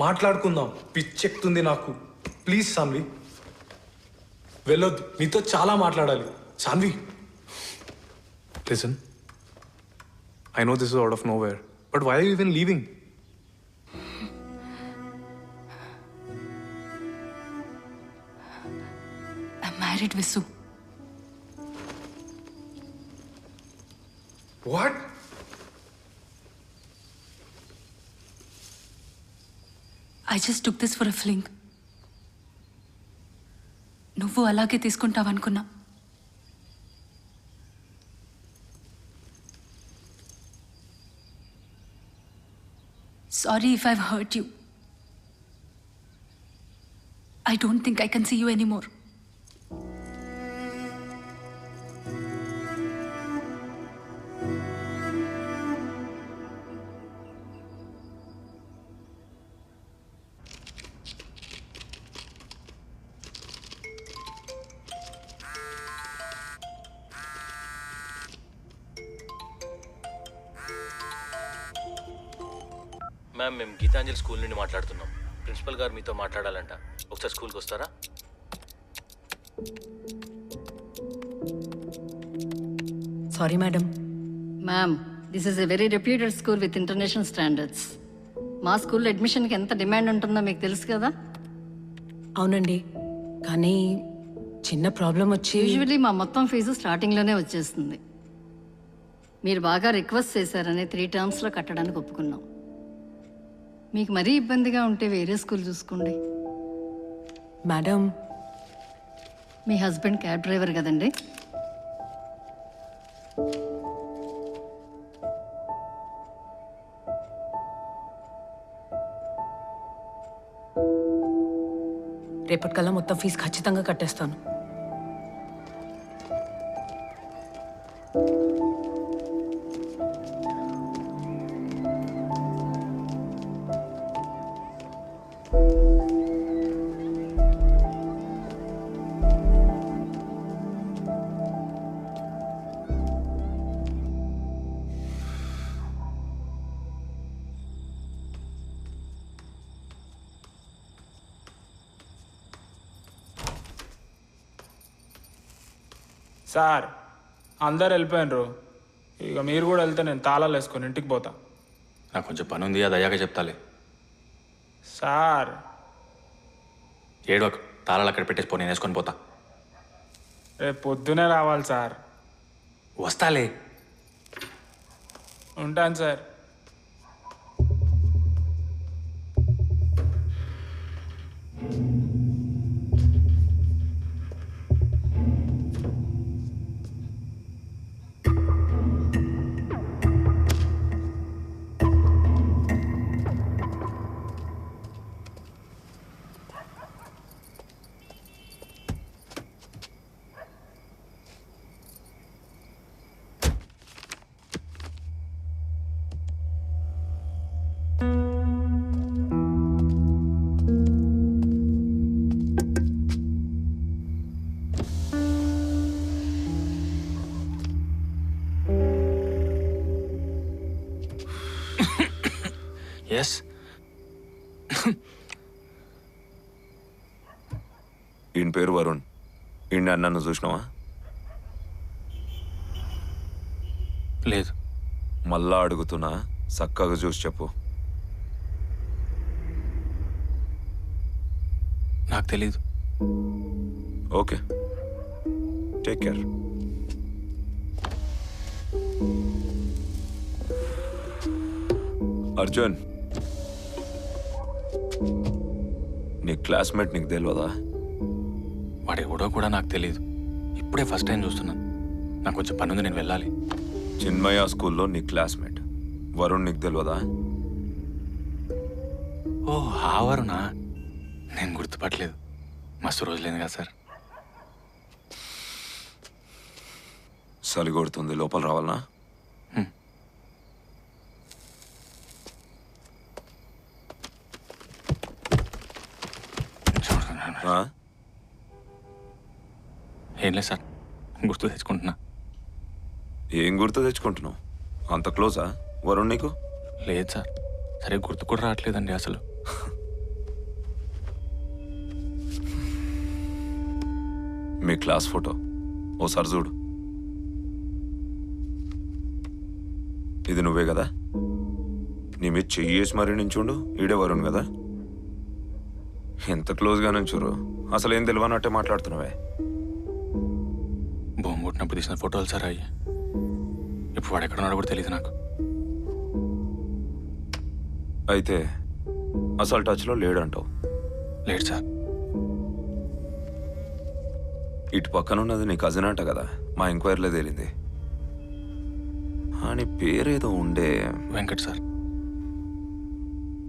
మాట్లాడుకుందాం. పిచ్చెక్కుతుంది నాకు. ప్లీజ్ సాన్వి వెళ్ళొద్దు. నీతో చాలా మాట్లాడాలి Saanvi. Listen, I know this is out of nowhere, but why are you even leaving? Married Visu. What? I just took this for a fling. నువ్వు అలాగే తీసుకుంటావనుకున్నా. Sorry if I've hurt you. I don't think I can see you anymore. Ma'am, మేము గీతాంజలి స్కూల్ నుండి మాట్లాడుతున్నాం. ప్రిన్సిపల్ గారు మీతో మాట్లాడాలంట. ఒకసారి స్కూల్కి వస్తారా? Sorry madam. Ma'am, this is a very reputed school with international standards. మా స్కూల్లో అడ్మిషన్కి ఎంత డిమాండ్ ఉంటుందో మీకు తెలుసు కదా. అవునండి, కానీ చిన్న ప్రాబ్లం వచ్చి యూజువల్లీ మా మొత్తం ఫీజు స్టార్టింగ్లోనే వచ్చేస్తుంది. మీరు బాగా రిక్వెస్ట్ చేశారని 3 టర్మ్స్లో కట్టడానికి ఒప్పుకున్నాం. మీకు మరీ ఇబ్బందిగా ఉంటే వేరే స్కూల్ చూసుకోండి. మేడం, మీ హస్బెండ్ క్యాబ్ డ్రైవర్ కదండి. రేపటికల్లా మొత్తం ఫీజు ఖచ్చితంగా కట్టేస్తాను. సార్, అందరు వెళ్ళిపోయినరు. ఇక మీరు కూడా వెళ్తే నేను తాళాలు వేసుకొని ఇంటికి పోతా. నాకు కొంచెం పని ఉంది, అది అయ్యాక చెప్తాలే. సార్, ఏడో తాళాలు అక్కడ పెట్టేసి పో, నేను వేసుకొని పోతా. రేపు పొద్దునే రావాలి సార్. వస్తాలే. ఉంటాను సార్. ఎస్. ఈయన పేరు వరుణ్. ఈయన నన్ను చూసినావా? లేదు. మళ్ళా అడుగుతున్నా, చక్కగా చూసి చెప్పు. నాకు తెలీదు. Okay, take care. అర్జున్, నీ క్లాస్మేట్ నీకు తెలియదా? వాడు ఎవడో కూడా నాకు తెలియదు. ఇప్పుడే ఫస్ట్ టైం చూస్తున్నాను. నాకు కొంచెం పని ఉంది, నేను వెళ్ళాలి. చిన్మయ స్కూల్లో నీ క్లాస్మేట్ వరుణ్ నీకు తెలియదా? ఓ ఆ వరుణా? నేను గుర్తుపట్టలేదు. మస్తు రోజులేదు కదా సార్. చలి కొడుతుంది, లోపల రావాలనా? ఏం లేదు సార్, గుర్తు తెచ్చుకుంటున్నా. ఏం గుర్తు తెచ్చుకుంటున్నావు? అంత క్లోజా వరుణ్ నీకు? లేదు సార్, సరే గుర్తు కూడా రావట్లేదండి అసలు. మీ క్లాస్ ఫోటో ఓసారి చూడు. ఇది నువ్వే కదా? నీ మీద చెయ్యేసి మరీ నించుండు. ఈడే వరుణ్ కదా? ఎంత క్లోజ్గా నుంచురు, అసలు ఏం తెలియనట్టే మాట్లాడుతున్నావే. బొమ్మ కొట్టినప్పుడు తీసిన ఫోటోలు సార్ అయ్యి. ఇప్పుడు వాడు ఎక్కడ ఉన్నాడో కూడా తెలియదు నాకు. అయితే అసలు టచ్లో లేడంటావు? లేడు సార్. ఇటు పక్కన ఉన్నది నీ కజిన్ అంట కదా, మా ఎంక్వైరీలో తేలింది. అని పేరేదో ఉండే. వెంకట్ సార్,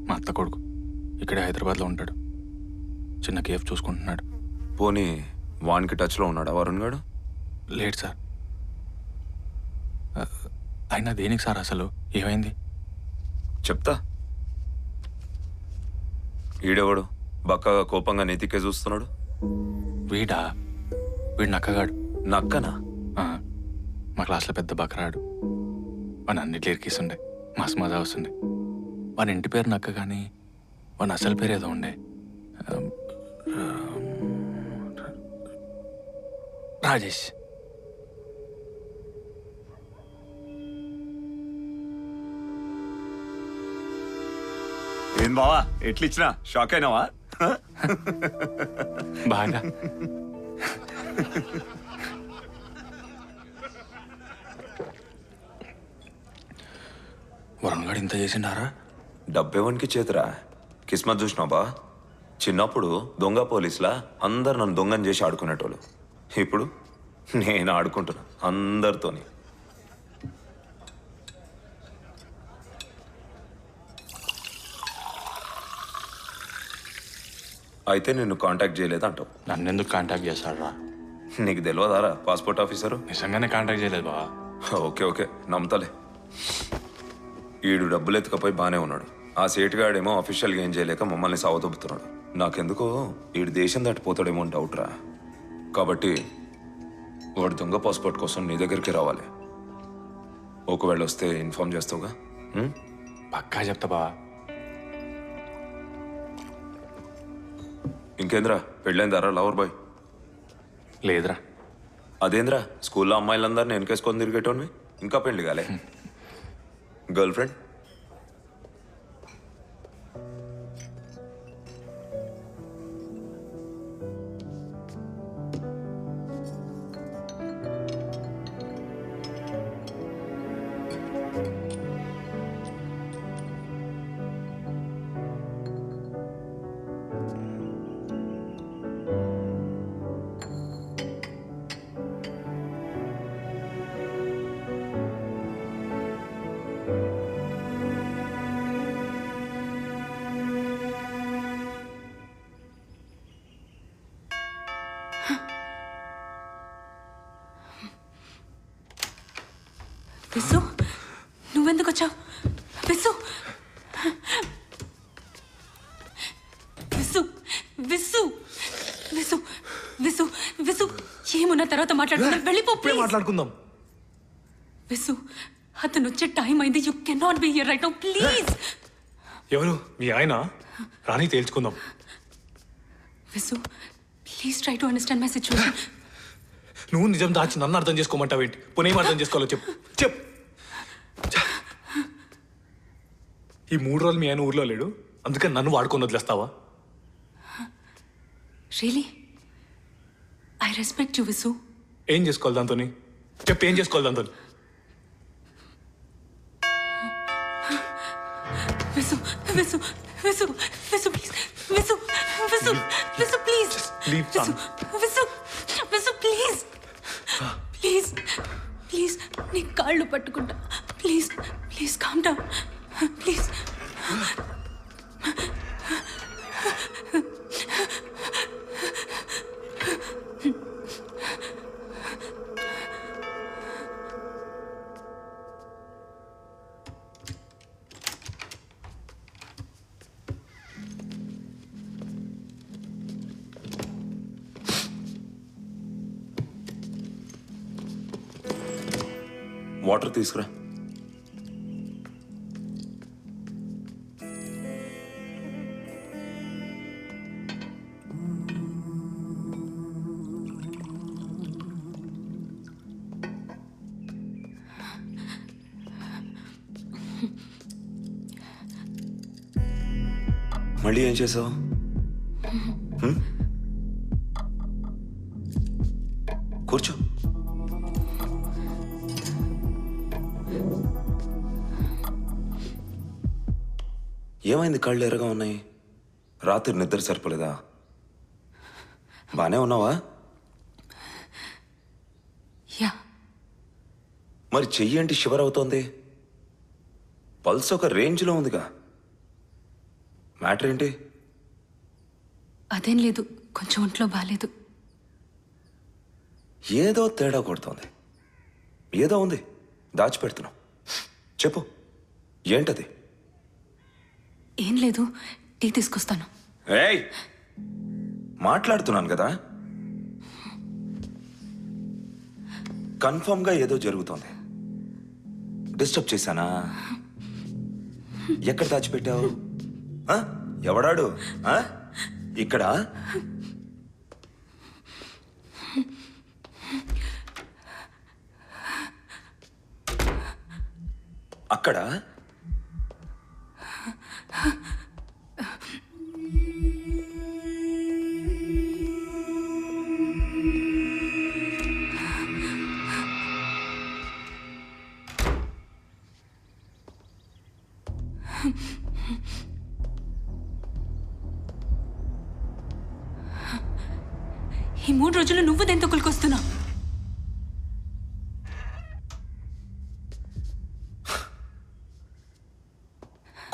మా అత్త కొడుకు. ఇక్కడే హైదరాబాద్లో ఉంటాడు. చిన్న కేఫ్ చూసుకుంటున్నాడు. పోనీ వానికి టచ్లో ఉన్నాడా వరుణ్ గాడు? లేడు సార్. అయినా దేనికి సార్ అసలు ఏమైంది? చెప్తా. ఈడెవడు బక్కగా కోపంగా నెతికే చూస్తున్నాడు? వీడు నక్కగాడు. నక్కనా? మా క్లాస్లో పెద్ద బకరాడు. వాడు అన్నిట్లో ఇరికిస్తుండే, మస్తు మజా వస్తుండే. వాని ఇంటి పేరు నక్క కానీ వాని అసలు పేరు ఏదో ఉండే. రాజేష్. ఏం బావా, ఎట్లిచ్చినా షాక్ అయినావా? బాగా. వరుణ్ గారు ఇంత చేసిండారా? డబ్బేవానికి చేతురా, కిస్మత్ చూసినావు బా. చిన్నప్పుడు దొంగ పోలీసులా అందరు నన్ను దొంగని చేసి ఆడుకునేటోళ్ళు. ఇప్పుడు నేను ఆడుకుంటున్నా అందరితోని. అయితే నిన్ను కాంటాక్ట్ చేయలేదంటావు. నన్ను ఎందుకు కాంటాక్ట్ చేస్తాడరా? నీకు తెలియదారా పాస్పోర్ట్ ఆఫీసరు? నిజంగానే కాంటాక్ట్ చేయలేదు బావా. ఓకే ఓకే, నమ్ముతలే. ఈడు డబ్బులు ఎత్తుకపోయి బాగానే ఉన్నాడు. ఆ సేటుగాడేమో అఫీషియల్గా ఏం చేయలేక మమ్మల్ని సావదొబ్బుతున్నాడు. నాకెందుకో ఈడు దేశం దాటిపోతాడేమో అని డౌట్ రా. కాబట్టి వాడు దొంగ పాస్పోర్ట్ కోసం నీ దగ్గరికి రావాలి. ఒకవేళ వస్తే ఇన్ఫార్మ్ చేస్తావుగా? పక్కా చెప్తా బావా. ఇంకేంద్రా, పెళ్ళైందారా లవర్ బాయ్? లేదురా. అదేంద్రా, స్కూల్లో అమ్మాయిలందరినీ వెనకేసుకొని తిరిగేటోనివి, ఇంకా పెళ్లి కాలే? Girl friend? విసు, నువ్వెందుకు వచ్చావు? విసు, విసు, విసు, విసు, విసు, విసు, ఏమున్న తర్వాత మాట్లాడుకుందాం. వెళ్ళిపో ప్లీజ్. మాట్లాడుకుందాం. విసు, అతను వచ్చే టైం అయింది. You can not be here right now please. ఎవరు మీ ఆయన? రాని తేల్చుకుందాం. Visu please try to understand my situation. నువ్వు నిజం దాచి నన్ను అర్థం చేసుకోమంటావేంటి? పోనీ ఏం అర్థం చేసుకోవాలో చెప్పు చెప్పు. ఈ 3 రోజులు మీ ఆయన ఊర్లో లేడు, అందుకని నన్ను వాడుకొని వదిలేస్తావా? Really I respect you Visu. ఏం చేసుకోవాలి దాంతో? చెప్పు, ఏం చేసుకోవాలి దాంతో? Visu Visu Visu Visu please Visu Visu Visu please Visu Visu Visu please please please నీ కాళ్ళు పట్టుకుంటా. Please please calm down please. Water తీసుకురా. మళ్ళీ ఏం చేసావు? కూర్చో. ఏమైంది? కళ్ళు ఎర్రగా ఉన్నాయి. రాత్రి నిద్ర సరిపోలేదా? బానే ఉన్నావా? యా. మరి చెయ్యి ఏంటి షివర్ అవుతోంది? పల్స్ ఒక రేంజ్లో ఉందిగా. మ్యాటర్ ఏంటి? అదేం లేదు, కొంచెం ఒంట్లో బాగాలేదు. ఏదో తేడా కొడుతోంది. ఏదో ఉంది, దాచిపెడుతున్నావు. చెప్పు, ఏంటది? ఏం లేదు, టీ తీసుకొస్తాను. ఏయ్, మాట్లాడుతున్నాను కదా. కన్ఫర్మ్గా ఏదో జరుగుతోంది. డిస్టర్బ్ చేశానా? ఎక్కడ దాచిపెట్టావు? ఎవడాడు? ఇక్కడ? అక్కడ? ఈ 3 రోజులు నువ్వు దెంతో కొలుకొస్తున్నావు.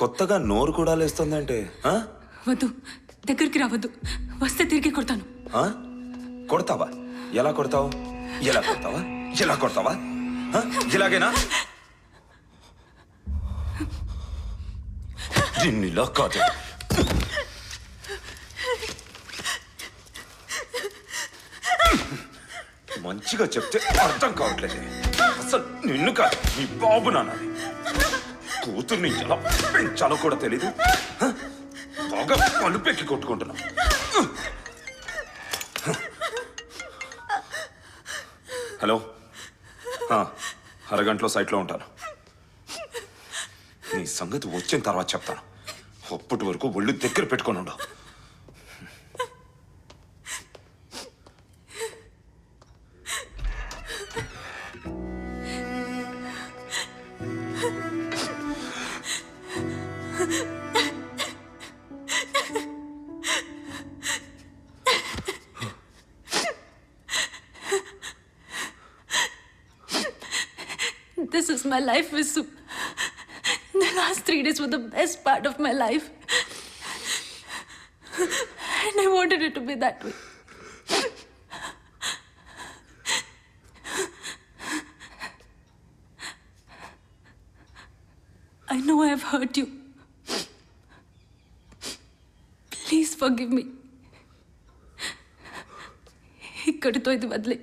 కొత్తగా నోరు కూడా లేస్తుందంటే? వద్దు, దగ్గరికి రావద్దు. వస్తే తిరిగి కొడతాను. కొడతావా? ఎలా కొడతావు? ఎలా కొడతావా? ఎలా కొడతావా? ఇలాగేనా? దీన్నిలా కాదు. మంచిగా చెప్తే అర్థం కావట్లేదు. అసలు నిన్ను కాదు, నీ బాబు నాన్నది. కూతుర్ని ఎలా పెంచాలో కూడా తెలీదు. బాగా పలుపెక్కి కొట్టుకుంటున్నావు. హలో, అరగంటలో సైట్లో ఉంటాను. నీ సంగతి వచ్చిన తర్వాత చెప్తాను. అప్పటి వరకు ఒళ్ళు దగ్గర పెట్టుకొని ఉండవు. This is my life, Visu. The last 3 days were the best part of my life. And I wanted it to be that way. I know I have hurt you. Please forgive me. ఇక్కడితో ఇది వదిలే.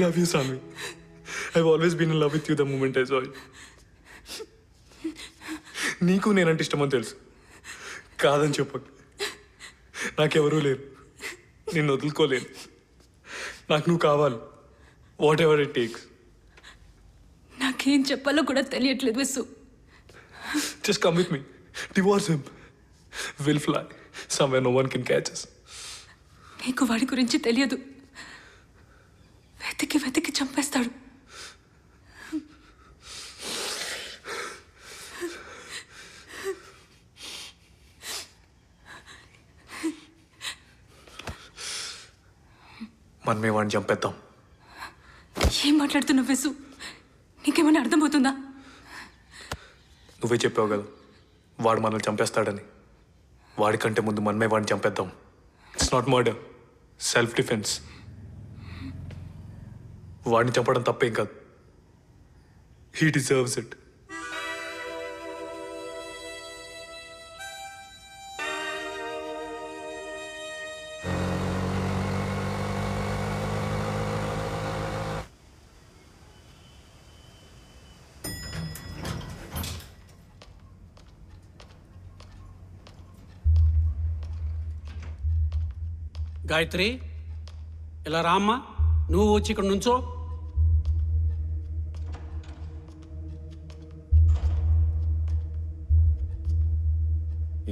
love you, Sami. I've always been in love with you the moment I saw you. నీకు నేనంటే ఇష్టమని తెలుసు. కాదని చెప్పకు. నాకెవరూ లేరు. నిన్ను వదులుకోలేను. నాకు నువ్వు కావాలి. What ever it takes. నాకేం చెప్పాలో కూడా తెలియట్లేదు విసు. Just come with me. Divorce him. We'll fly somewhere no one can catch us. నీకు వాడి గురించి తెలియదు. వెతికి వెతికి చంపేస్తాడు. మనమే వాడిని చంపేద్దాం. ఏం మాట్లాడుతున్నావు విసు? నీకేమైనా అర్థమవుతుందా? నువ్వే చెప్పావు కదా వాడు మనల్ని చంపేస్తాడని. వాడికంటే ముందు మనమే వాడిని చంపేద్దాం. It's not murder, self defence. వాడిని చంపడం తప్పేం కాదు. He deserves it. గాయత్రి, ఇలా రామ్మా. నువ్వు వచ్చి ఇక్కడ నుంచో.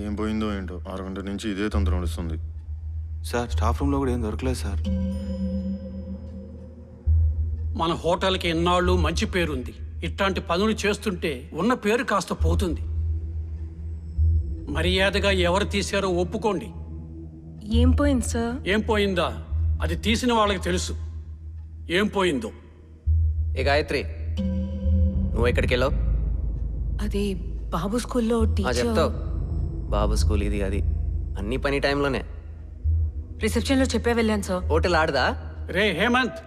ఏం పోయిందో ఏంటో 6 గంటల నుంచి ఇదే తొందర నడుస్తుంది. సార్ స్టాఫ్ రూమ్లో కూడా ఏం దొరకలేదు సార్. మన హోటల్కి ఎన్నాళ్ళు మంచి పేరుంది. ఇట్లాంటి పనులు చేస్తుంటే ఉన్న పేరు కాస్త పోతుంది. మర్యాదగా ఎవరు తీశారో ఒప్పుకోండి. ఏం పోయింది సార్? ఏం పోయిందా? అది తీసిన వాళ్ళకి తెలుసు ఏం పోయిందో. ఏ గాయత్రి, నువ్వు ఎక్కడికి వెళ్ళావు? అది బాబు స్కూల్లో టీచర్. చెప్తావు. బాబు స్కూల్ ఇది అది అన్ని పని టైంలోనే. రిసెప్షన్లో చెప్పే వెళ్ళాను సార్. హోటల్ ఆడదా? రే హేమంత్,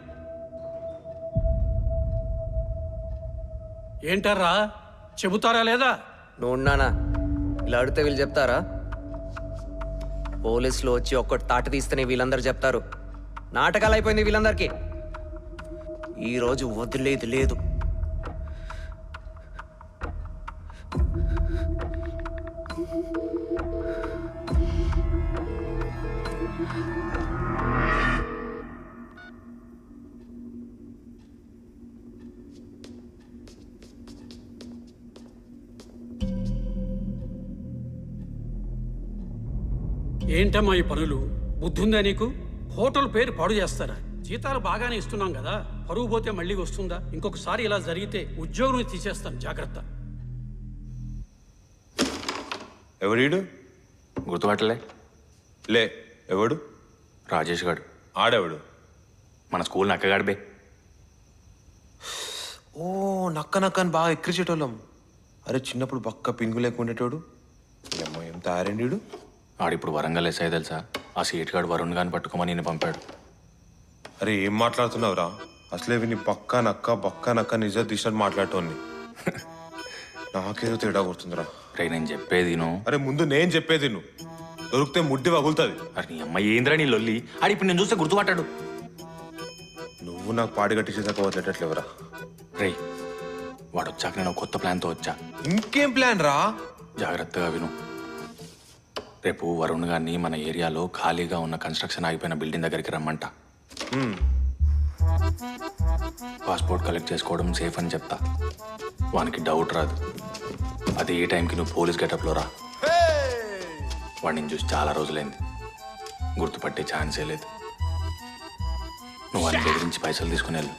ఏంటారా చెబుతారా లేదా? నువ్వు ఉన్నానా? ఇలా అడిగితే వీళ్ళు చెప్తారా? పోలీసులు వచ్చి ఒక్కటి తాట తీస్తేనే వీళ్ళందరూ చెప్తారు. నాటకాలు అయిపోయింది వీళ్ళందరికీ. ఈరోజు వదిలేదు లేదు. ఏంటమ్మా ఈ పనులు? బుద్ధుందా నీకు? హోటల్ పేరు పాడు చేస్తారా? జీతాలు బాగానే ఇస్తున్నాం కదా, పరువు పోతే మళ్ళీ వస్తుందా? ఇంకొకసారి ఇలా జరిగితే ఉద్యోగం తీసేస్తాను, జాగ్రత్త. ఎవడీడు? గుర్తుపట్టలే? లే. ఎవడు? రాజేష్ గాడు. ఆడెవడు? మన స్కూల్ నక్కగాడిబే. ఓ నక్క నక్క అని బాగా ఎక్కిరిచేటోళ్ళం. అరే చిన్నప్పుడు పక్క పింగు లేకుండేటోడు. ఏం తయారండి. ఆడిప్పుడు వరంగల్ ఎస్ఐ తెలుసా? ఆ సీట్ గాడు వరుణ్ గాని పట్టుకోమని నేను పంపాడు. అరే ఏం మాట్లాడుతున్నావురా? అసలే విని పక్క నక్క నిజం తీసినట్టు మాట్లాడటోని. నాకేదో తేడా కొడుతుందిరా. రే నేను చెప్పేది నువ్వు. అరే ముందు నేను చెప్పేది నువ్వు. దొరికితే ముడ్డి వగులుతుంది. అరే నీ అమ్మాయి ఏంద్రా నీ లొల్లి? ఆడి ఇప్పుడు నేను చూస్తే గుర్తుపట్టాడు. నువ్వు నాకు పాడి కట్టించేదాకా వదిలేటట్లేవరా? రే వాడు వచ్చాక నేను కొత్త ప్లాన్తో వచ్చా. ఇంకేం ప్లాన్ రా? జాగ్రత్తగా విను. రేపు వరుణ్ గారిని మన ఏరియాలో ఖాళీగా ఉన్న కన్స్ట్రక్షన్ ఆగిపోయిన బిల్డింగ్ దగ్గరికి రమ్మంట. పాస్పోర్ట్ కలెక్ట్ చేసుకోవడం సేఫ్ అని చెప్తా. వానికి డౌట్ రాదు. అది ఏ టైంకి నువ్వు పోలీస్ గెటప్లో రా. వాడిని చూసి చాలా రోజులైంది. గుర్తుపట్టే ఛాన్సే లేదు. నువ్వు వాని బెదిరించి పైసలు తీసుకుని వెళ్ళు.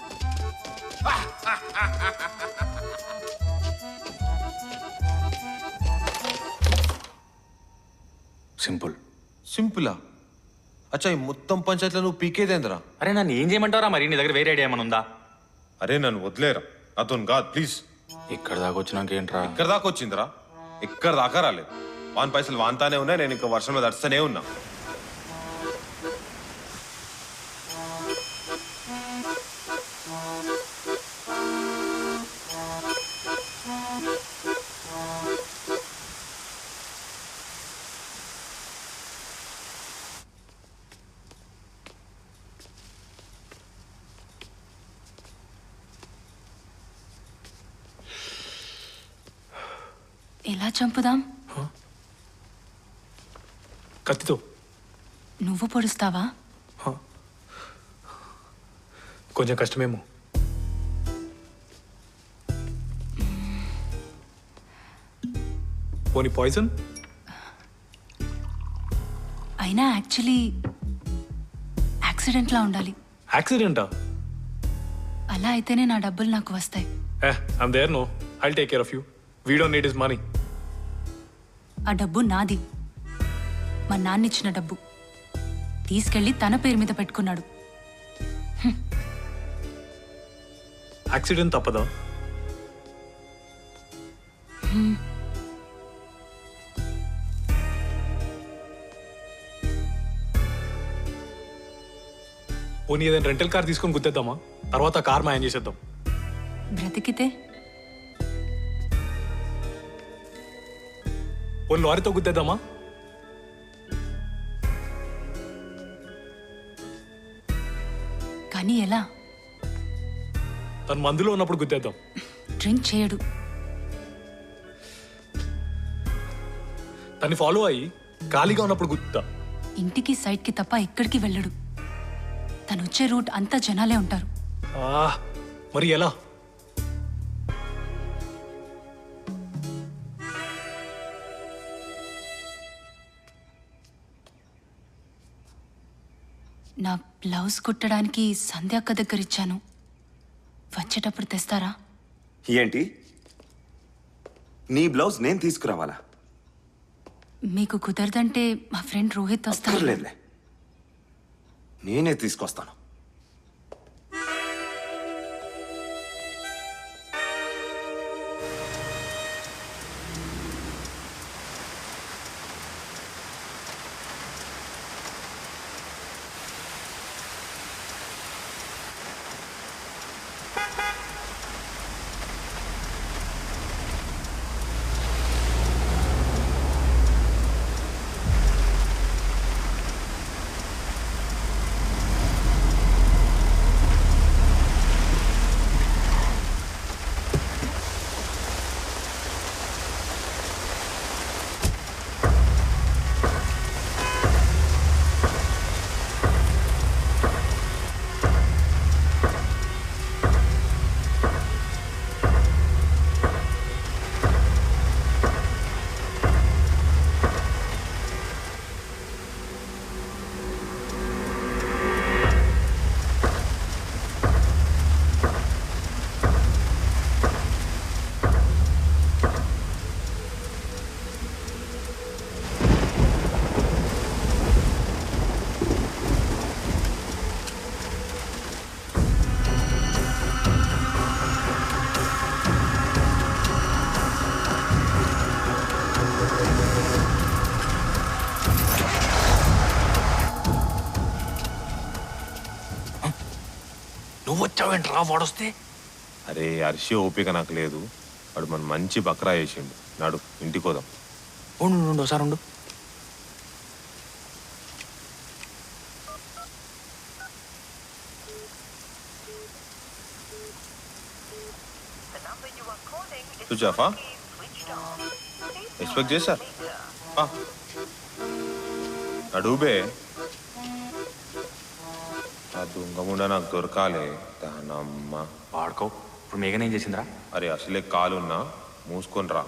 సింపులా? అచ్చా ఈ మొత్తం పంచాయతీలో నువ్వు పీకేదేంద్రా? అరే నన్ను ఏం చేయమంటారా? మరి నీ దగ్గర వేరే ఐడియా ఏమైనా ఉందా? అరే నన్ను వదిలేరా, నాతో కాదు ప్లీజ్. ఇక్కడ దాకా వచ్చినాక ఏంట్రా? ఇక్కడ దాకా వచ్చిందిరా? ఇక్కడ దాకా రాలేదు. వాని పైసలు వాంతానే ఉన్నాయి. నేను ఇంకా వర్షం మీద అడుస్తూనే ఉన్నా. ఎలా చంపుదాం? కత్తితో. నువ్వు పొడుస్తావా? కొంచెం కష్టమేమో. పోనీ పాయిజన్? అయినా యాక్చువల్లీ యాక్సిడెంట్లా ఉండాలి. యాక్సిడెంటా? అలా అయితేనే నా డబ్బులు నాకు వస్తాయి. I'm there, no. I'll take care of you. We don't need his money. ఆ డబ్బు నాది, మా నాన్నిచ్చిన డబ్బు. తీసుకెళ్లి తన పేరు మీద పెట్టుకున్నాడు. యాక్సిడెంట్ తప్పదా? పోనీ ఏదైనా రెంటల్ కార్ తీసుకొని గుద్దేద్దామా? తర్వాత కార్ మాయం చేసేద్దాం. బ్రతికితే పోనీ లారీతో గుద్దేద్దామా? కానీ ఎలా? తను మందులో ఉన్నప్పుడు గుద్దేద్దాం. డ్రింక్ చేయడు. తన్ని ఫాలో అయ్యి ఖాళీగా ఉన్నప్పుడు గుద్దుతా. ఇంటికి సైట్కి తప్ప ఎక్కడికి వెళ్ళడు. తను వచ్చే రూట్ అంతా జనాలే ఉంటారు. మరి ఎలా? నా బ్లౌజ్ కుట్టడానికి సంధ్యాక్క దగ్గర ఇచ్చాను. వచ్చేటప్పుడు తెస్తారా? ఏంటి? నీ బ్లౌజ్ నేను తీసుకురావాలా? మీకు కుదరదంటే మా ఫ్రెండ్ రోహిత్ వస్తారు. లేదులే, నేనే తీసుకొస్తాను. నువ్వు వచ్చావేంట్రా వాడొస్తే? అరే అరిషి ఓపిక నాకు లేదు. వాడు మన మంచి బక్రా వేసిండు. నాడు ఇంటికి పోదాం. ఉండు ఒకసారి ఉండు. చూచాఫా ఎక్స్పెక్ట్ చేశారు. అడుగుబే, ఆ దొంగముండా నాకు దొరకాలే. దానమ్మ వాడుకో. ఇప్పుడు మేఘన ఏం చేసిందిరా? అరే అసలే కాలున్నా, మూసుకొని రా.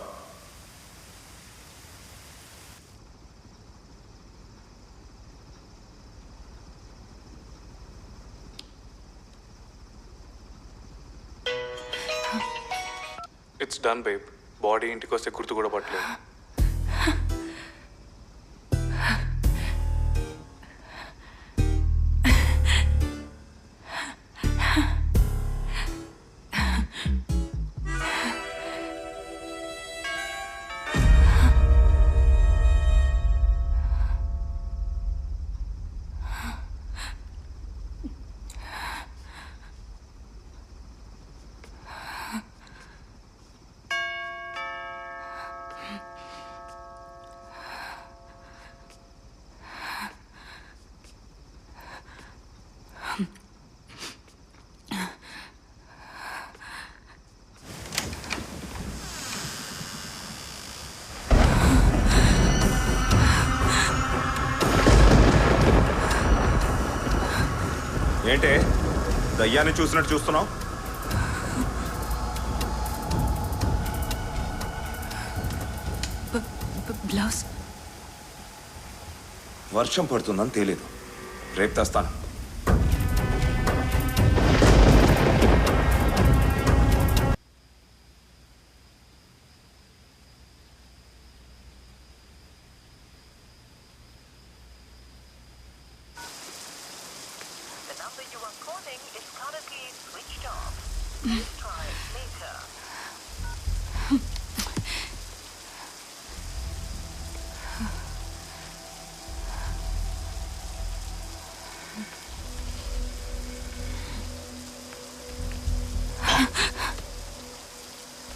It's done babe. బాడీ ఇంటికి వస్తే గుర్తు కూడా పట్టలేదు. ఏంటే దయ్యాన్ని చూసినట్టు చూస్తున్నావు? బ్లౌజ్ వర్షం పడుతుందని తెలియదు. రేపు తెస్తాను.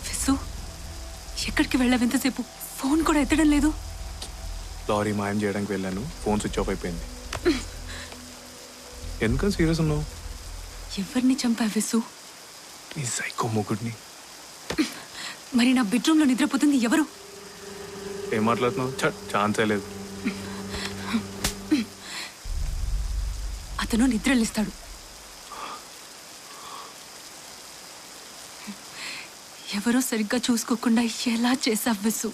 విసు, ఎక్కడికి వెళ్ళావు ఎంతసేపు? ఫోన్ కూడా ఎత్తడం లేదు. లారీ మాయం చేయడానికి వెళ్ళాను, ఫోన్ స్విచ్ ఆఫ్ అయిపోయింది. ఎందుకని సీరియస్ ఉన్నావు? ఎవరిని చంపావు విసు? నీ సైకో మొగుడిని. మరి నా బెడ్రూమ్లో నిద్రపోతుంది ఎవరు? ఏం మాట్లాడుతున్నావు? ఛాన్సే లేదు. అతను నిద్రలేస్తాడు. ఎవరో సరిగ్గా చూసుకోకుండా ఎలా చేసావు విసు?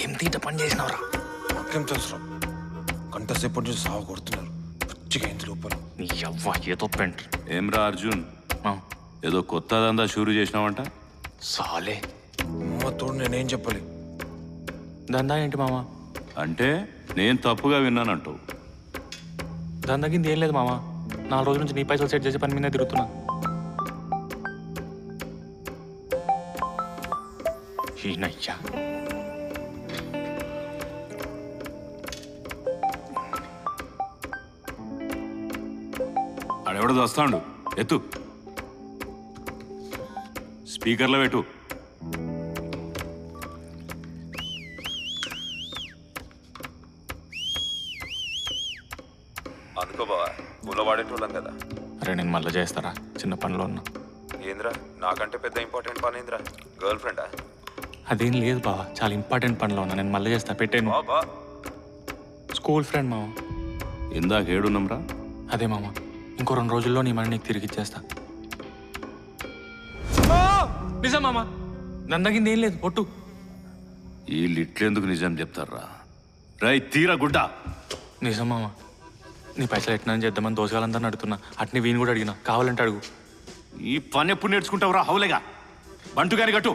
ఏం తీట పని చేసినవరా? నాకేం తెలుసురా, గంట సేపటి నుంచి సాగు కొడుతున్నారు. పచ్చిగా ఇంటి లోపల నీ అవ్వ ఏదో పెంట్. ఏమ్రా అర్జున్, ఏదో కొత్త దందా షూరు చేసినావంట? సాలే మా తోడు నేనేం చెప్పాలి? దందా ఏంటి మామ? అంటే నేను తప్పుగా విన్నానంటావు. దందా కింద ఏం లేదు మామ. 4 రోజుల నుంచి నీ పైసలు సెట్ చేసే పని మీదే తిరుగుతున్నా. ఈయనయ్యా ఆడెవడో వస్తాడు, ఎత్తు, స్పీకర్లో పెట్టు. అందుకో బావా, ఊళ్ళో వాడేటోళ్ళం కదా. అరే నేను మళ్ళీ చేస్తారా, చిన్న పనిలో ఉన్నా. ఏంద్రా, నాకంటే పెద్ద ఇంపార్టెంట్ పని ఏంద్రా? గర్ల్ ఫ్రెండా? అదేం లేదు బావా, చాలా ఇంపార్టెంట్ పనిలో ఉన్నా. నేను మళ్ళీ చేస్తా, పెట్టాను. స్కూల్ ఫ్రెండ్ మామ. ఇందాక ఏడున్నాంరా? అదే మామ, ఇంకో 2 రోజుల్లో నీ మనీ నీకు తిరిగి ఇచ్చేస్తా. నిజం మామ, నందగింది ఏం లేదు, ఒట్టు. వీళ్ళు ఇట్లెందుకు నిజం చెప్తారా? రై తీరా గుడ్డ. నిజం మామ, నీ పైసలు ఎట్లా చేద్దామని దోసగాలందరిని అడుగుతున్నా. అట్ని వీని కూడా అడిగినా, కావాలంటే అడుగు. ఈ పని ఎప్పుడు నేర్చుకుంటావురా హౌలేగా? బంటుగాని కట్టు.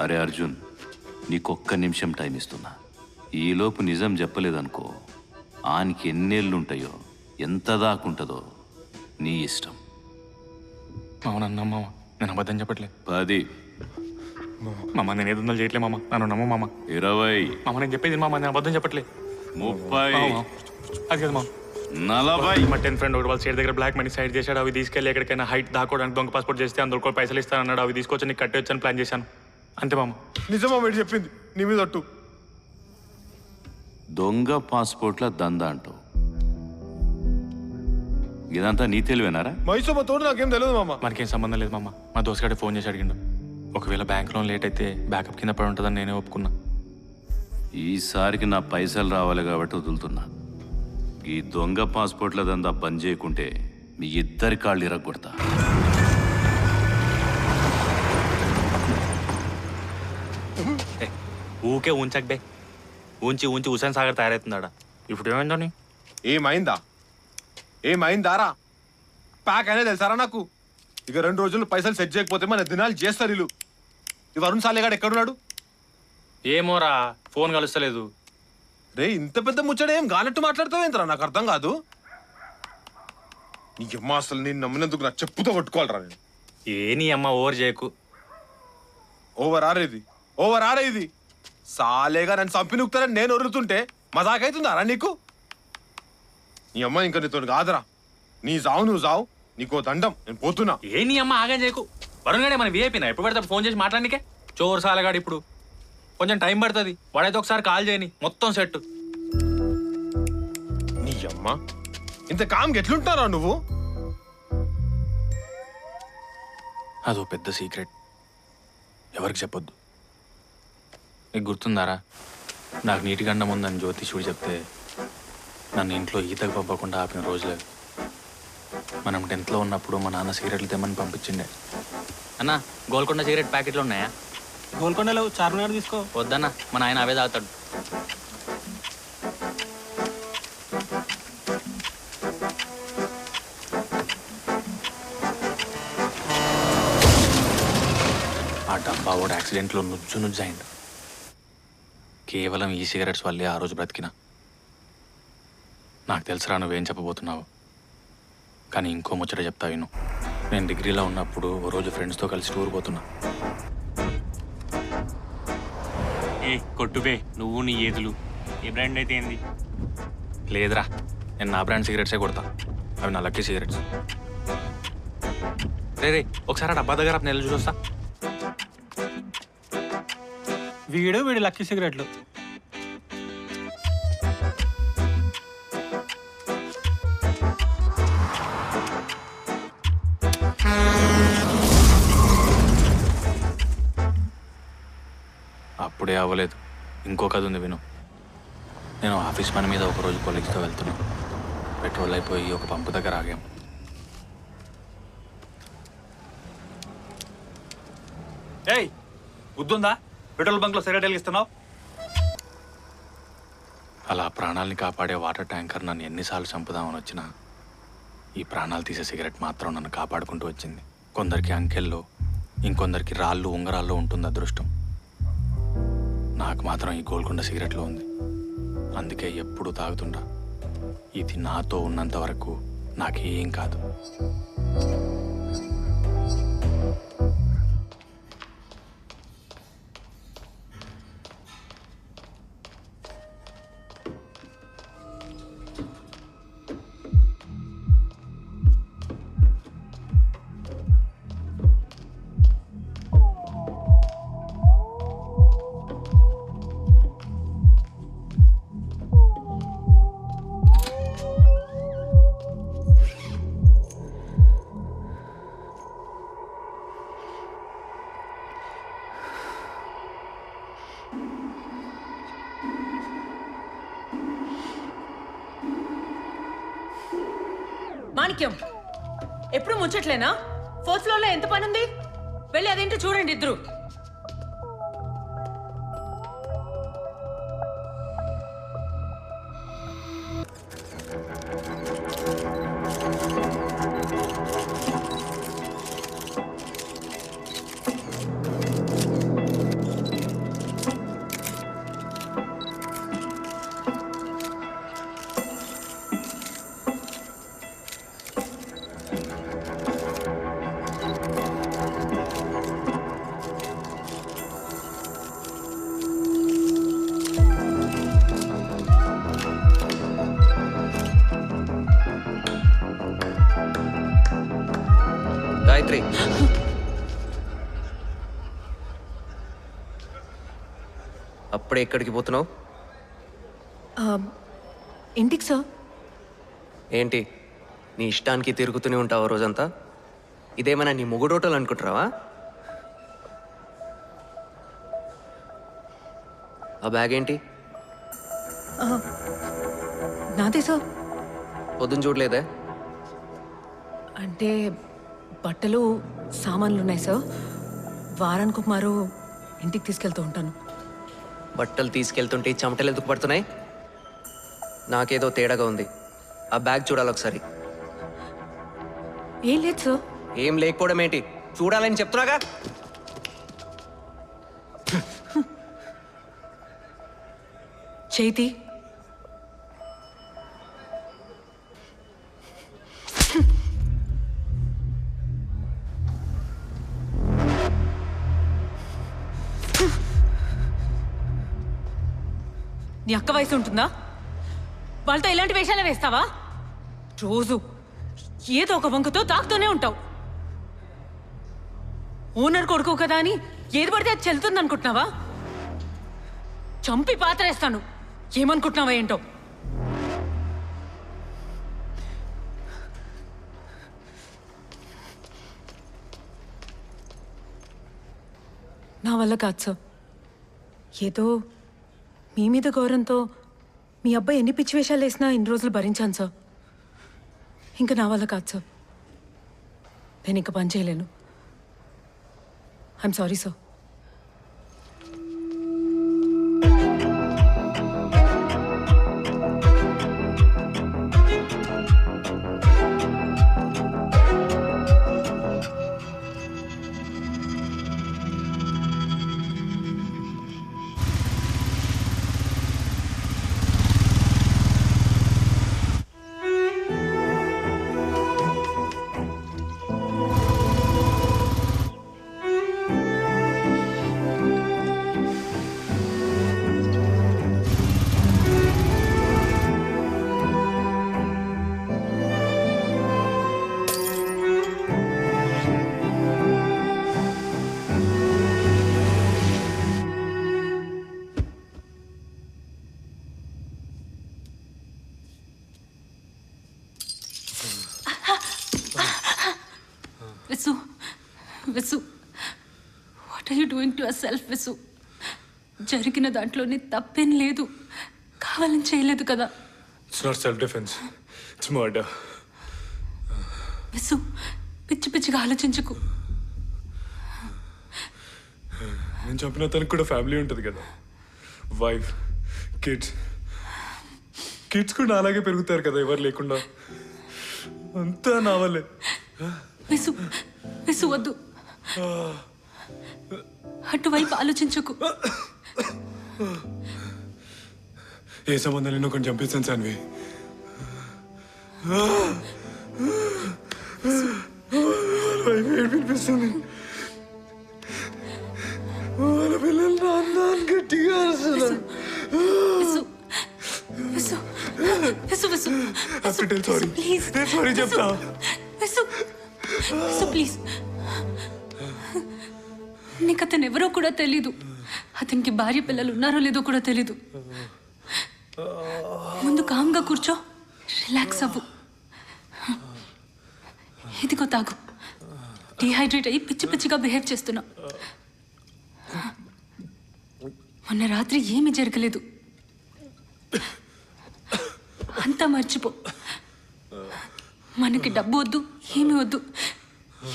అరే అర్జున్, నీకొక్క నిమిషం టైం ఇస్తున్నా. ఈలోపు నిజం చెప్పలేదనుకో, ఆనికి ఎన్నేళ్ళుంటాయో, ఎంత దాకుంటుందో నీ ఇష్టం. అవునన్నా మామ, నేను అబద్ధం చెప్పట్లే. 10 మామ, నేను ఏదో చేయట్లే మామ, నన్ను నమ్ము మామ. 20 మామ, నేను చెప్పేది మామ, నేను అబద్ధం చెప్పట్లే. 30 అది కదా మామ. 40 మా 10 ఫ్రెండ్ ఒకటి వాళ్ళ సైడ్ దగ్గర బ్లాక్ మనీ సైడ్ చేశాడు. అవి తీసుకెళ్ళి ఎక్కడికైనా హైట్ దాకోవడానికి దొంగ పాస్పోర్ట్ చేస్తే అందులో కూడా పైసలు ఇస్తానన్నాడు. అవి తీసుకొచ్చి నీకు కట్టి వచ్చాను ప్లాన్ చేశాను. అంతే మామ. నిజమా మీరు చెప్పింది? నీ మీద ఒట్టు. దొంగ పాస్పోర్ట్ల దందా అంటావు. ఇదంతా నీ తెలివేనారా? మైసమ్మ తోడు నాకేం తెలియదు మామ. మనకేం సంబంధం లేదు మామ. మా దోస్తుగాడే ఫోన్ చేసి అడిగిండు. ఒకవేళ బ్యాంక్ లోన్ లేట్ అయితే బ్యాకప్ కింద పడి ఉంటుందని నేనే ఒప్పుకున్నా. ఈసారికి నా పైసలు రావాలి కాబట్టి వదులుతున్నా. ఈ దొంగ పాస్పోర్ట్ల దందా బంద్ చేయకుంటే మీ ఇద్దరి కాళ్ళు ఇరగొడతా. ఊకే ఉంచక్ బే. ఉంచి ఉంచి హుసేన్ సాగర్ తయారవుతుందాడా. ఇప్పుడు ఏమైందని? ఏమైందా? ఏమైందారా? ప్యాక్ అనేది తెలుసారా నాకు. ఇక 2 రోజులు పైసలు సెట్ చేయకపోతే మన దినాలు చేస్తారు వీళ్ళు. ఈ వరుణ్ సాలేగాడు ఎక్కడున్నాడు? ఏమోరా, ఫోన్ కలుస్తలేదు. రే ఇంత పెద్ద ముచ్చట ఏం గానట్టు మాట్లాడతావేంతరా, నాకు అర్థం కాదు. నీకమ్మ అసలు నేను నమ్మినందుకు నా చెప్పుతో కొట్టుకోవాలరా నేను. నీ అమ్మ ఓవర్ చేయకు. ఓవర్ ఆరే ఇది. సాలేగా నన్ను చంపి నుక్తారని నేను వరులుతుంటే మజాకైతుందారా నీకు? నీ అమ్మ ఇంకా నీతో కాదురా. నీ జావు నువ్వు జావు, నీకో దండం, నేను పోతున్నా. నీ అమ్మ ఆగం చేయకు. వరుణ్ గాడే మన వీఐపీనా, ఎప్పుడు పడితే ఫోన్ చేసి మాట్లాడనికే. చోరు సాలగాడు ఇప్పుడు కొంచెం టైం పడుతుంది. వాడైతే ఒకసారి కాల్ చేయని, మొత్తం సెట్. నీ అమ్మ ఇంత కామ్కి ఎట్లుంటారా నువ్వు? అదో పెద్ద సీక్రెట్, ఎవరికి చెప్పొద్దు. నీకు గుర్తుందారా, నాకు నీటి గండం ఉందని జ్యోతిషుడు చెప్తే నన్ను ఇంట్లో ఈతకు పంపకుండా ఆపిన రోజులేదు. మనం 10th ఉన్నప్పుడు మా నాన్న సిగరెట్లు తెమ్మని పంపించిండే. అన్న గోల్కొండ సిగరెట్ ప్యాకెట్లు ఉన్నాయా? గోల్కొండలో చార్మినార్ తీసుకో. వద్దన్న, మన ఆయన అవే తాగుతాడు. ఆ డబ్బా వాడు యాక్సిడెంట్లో నుజ్జు అయిండు. కేవలం ఈ సిగరెట్స్ వల్లే ఆ రోజు బ్రతికినా. నాకు తెలుసురా నువ్వేం చెప్పబోతున్నావు, కానీ ఇంకో ముచ్చట చెప్తా విను. నేను డిగ్రీలో ఉన్నప్పుడు ఓ రోజు ఫ్రెండ్స్తో కలిసి టూర్ పోతున్నా. కొట్టుబే నువ్వు నీ ఏదులు. ఏ బ్రాండ్ అయితే ఏంది? లేదురా, నేను నా బ్రాండ్ సిగరెట్సే కొడతా. అవి నా లక్కీ సిగరెట్స్. రే ఒకసారి ఆ డబ్బా దగ్గర నెల చూసొస్తా. వీడి లక్కీ సిగరెట్లు. అప్పుడే అవ్వలేదు, ఇంకో కథ ఉంది విను. నేను ఆఫీస్ పని మీద ఒకరోజు కొలీగ్స్తో వెళ్తున్నాను. పెట్రోల్ అయిపోయి ఒక పంపు దగ్గర ఆగాం. ఏయ్ గుర్తుందా, పెట్రోల్ బంక్లో సిగరెట్ వెలిగిస్తున్నావు? అలా ప్రాణాలని కాపాడే వాటర్ ట్యాంకర్ నన్ను ఎన్నిసార్లు చంపుదామని వచ్చినా ఈ ప్రాణాలు తీసే సిగరెట్ మాత్రం నన్ను కాపాడుకుంటూ వచ్చింది. కొందరికి అంకెల్లో, ఇంకొందరికి రాళ్ళు ఉంగరాల్లో ఉంటుంది అదృష్టం. నాకు మాత్రం ఈ గోల్కొండ సిగరెట్లో ఉంది. అందుకే ఎప్పుడు తాగుతుంటా. ఇది నాతో ఉన్నంత వరకు నాకేం కాదు. మాణిక్యం, ఎప్పుడు ముచ్చట్లేనా? 4th ఫ్లోర్లో ఎంత పని ఉంది? వెళ్ళి అదేంటో చూడండి ఇద్దరు. గాయత్రి, అప్పుడే ఎక్కడికి పోతున్నావు? ఇంటికి సార్. ఏంటి నీ ఇష్టానికి తిరుగుతూనే ఉంటావు రోజంతా? ఇదేమైనా నీ మొగుడు హోటల్ అనుకుంటున్నావా? ఆ బ్యాగ్ ఏంటి? నాదే సార్. పొద్దున్న చూడలేదే? అంటే బట్టలు సామాన్లు ఉన్నాయి సార్. వారానికి ఒక మారు ఇంటికి తీసుకెళ్తూ ఉంటాను. బట్టలు తీసుకెళ్తుంటే ఈ చెమటలు ఎందుకు పడుతున్నాయి? నాకేదో తేడాగా ఉంది. ఆ బ్యాగ్ చూడాలి ఒకసారి. ఏం లేదు సార్. ఏం లేకపోవడం ఏంటి? చూడాలని చెప్తున్నాగా. చేతి నీ అక్క వయసు ఉంటుందా? వాళ్ళతో ఇలాంటి వేషాలే వేస్తావా? రోజు ఏదో ఒక వంకతో తాకుతూనే ఉంటావు. ఓనర్ కొడుకు కదా అని ఏది పడితే అది చెల్లుతుంది అనుకుంటున్నావా? చంపి పాతరేస్తాను. ఏమనుకుంటున్నావా ఏంటో? నా వల్ల కాదు సార్. ఏదో మీ మీద గౌరవంతో మీ అబ్బాయి ఎన్ని పిచ్చి వేషాలు వేసినా ఇన్ని రోజులు భరించాను సార్. ఇంకా నా వల్ల కాదు సార్. నేను ఇంకా పని చేయలేను. I'm sorry sir. Visu, Visu, what are you doing to yourself, Visu? జరిగిన దాంట్లోనే తప్పేం లేదు. కావాలని చేయలేదు కదా. It's not self-defense. It's murder. విసు, పిచ్చి పిచ్చిగా ఆలోచించకు. నేను చంపిన తనకు కూడా ఫ్యామిలీ ఉంటుంది కదా. Wife, kids. కిడ్స్ కూడా అలాగే పెరుగుతారు కదా ఎవరు లేకుండా. అంతా నా వల్లే. విసు, విసు వద్దు. అటువైపు ఆలోచించకు. ఏ సంబంధం నేను ఒకటి చంపేస్తాను సాన్వి. వినిపిస్తుంది. వాళ్ళ పిల్లలు నాన్న గట్టిగా అరుస్తున్నారు. విసు, విసు, విసు, సారీ ప్లీజ్. నేను సారీ చెప్తా. విసు, విసు ప్లీజ్. నీకు అతను ఎవరో కూడా తెలీదు. అతనికి భార్య పిల్లలు ఉన్నారో లేదో కూడా తెలీదు. ముందు కామ్గా కూర్చో, రిలాక్స్ అవ్వు. ఇదిగో తాగు. డిహైడ్రేట్ అయ్యి పిచ్చి పిచ్చిగా బిహేవ్ చేస్తున్నా. మొన్న రాత్రి ఏమీ జరగలేదు. అంతా మర్చిపో. మనకి డబ్బు వద్దు, ఏమి వద్దు.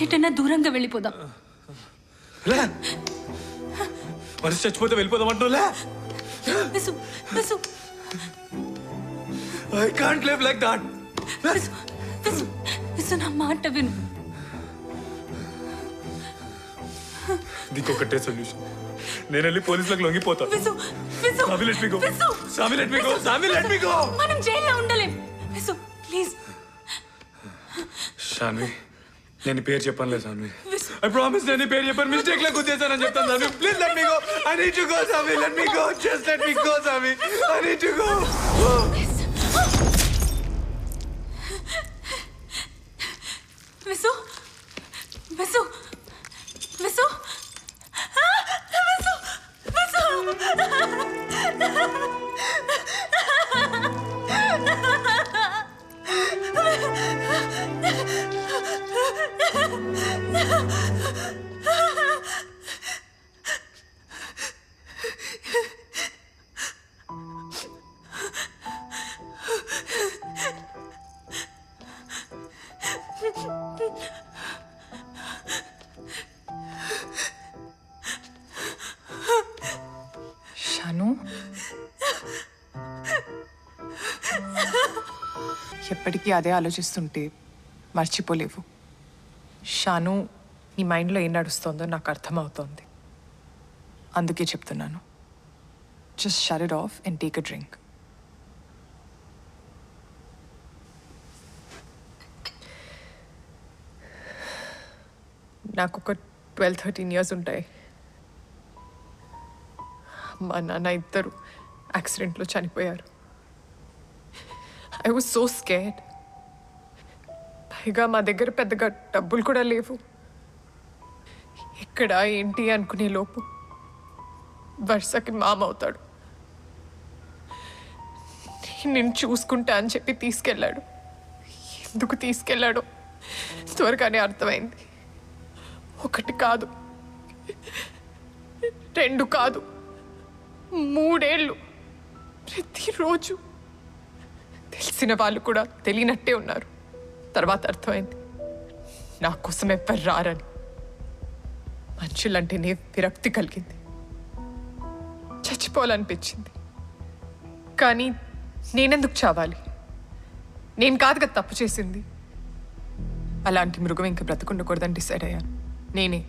ఎటన్నా దూరంగా వెళ్ళిపోదాం. మనిషి చచ్చిపోతే వెళ్ళిపోదామంటున్నా. విసు, విసు, I can't live like that. విసు, విసు, విసు నా మాట విను. దీనికి ఒకటే సొల్యూషన్. నేను వెళ్ళి పోలీసులకు లొంగిపోతా. విసు, విసు, Sami, let me go. విసు, Sami, let me go. Sami, let me go. మనం జైల్లో ఉండలేం. విసు ప్లీజ్. శాన్వి, నేను పేరు చెప్పనులే శాన్వి. I promise నేను పేరు చెప్పను. మిస్టేక్ లా గుర్తేసానని చెప్తాను Shanvi. Please let me go. I need to go Shanvi. Let me go. Just let me go Shanvi. I need to go. విసు, విసు, విసు, విసు, విసు. షాను, ఎప్పటికీ అదే ఆలోచిస్తుంటే మర్చిపోలేవు. షాను, నీ మైండ్లో ఏం నడుస్తుందో నాకు అర్థమవుతోంది. అందుకే చెప్తున్నాను, just shut it of and take a drink. నాకు ఒక 12-13 years ఉంటాయి. మా నాన్న ఇద్దరు యాక్సిడెంట్లో చనిపోయారు. I was so scared. పైగా మా దగ్గర పెద్దగా డబ్బులు కూడా లేవు. ఎక్కడ ఏంటి అనుకునే లోపు వర్షకి మామ అవుతాడు. నేను చూసుకుంటా అని చెప్పి తీసుకెళ్ళాడు. ఎందుకు తీసుకెళ్ళాడో త్వరగానే అర్థమైంది. 1 కాదు, 2 కాదు, 3 ఏళ్ళు ప్రతిరోజు తెలిసిన వాళ్ళు కూడా తెలియనట్టే ఉన్నారు. తర్వాత అర్థమైంది నా కోసం ఎవ్వరు రారని. మనుషులంటేనే విరక్తి కలిగింది. చచ్చిపోవాలనిపించింది. కానీ నేనెందుకు చావాలి? నేను కాదు కదా తప్పు చేసింది. అలాంటి మృగం ఇంకా బ్రతకుండకూడదని డిసైడ్ అయ్యాను. నేనే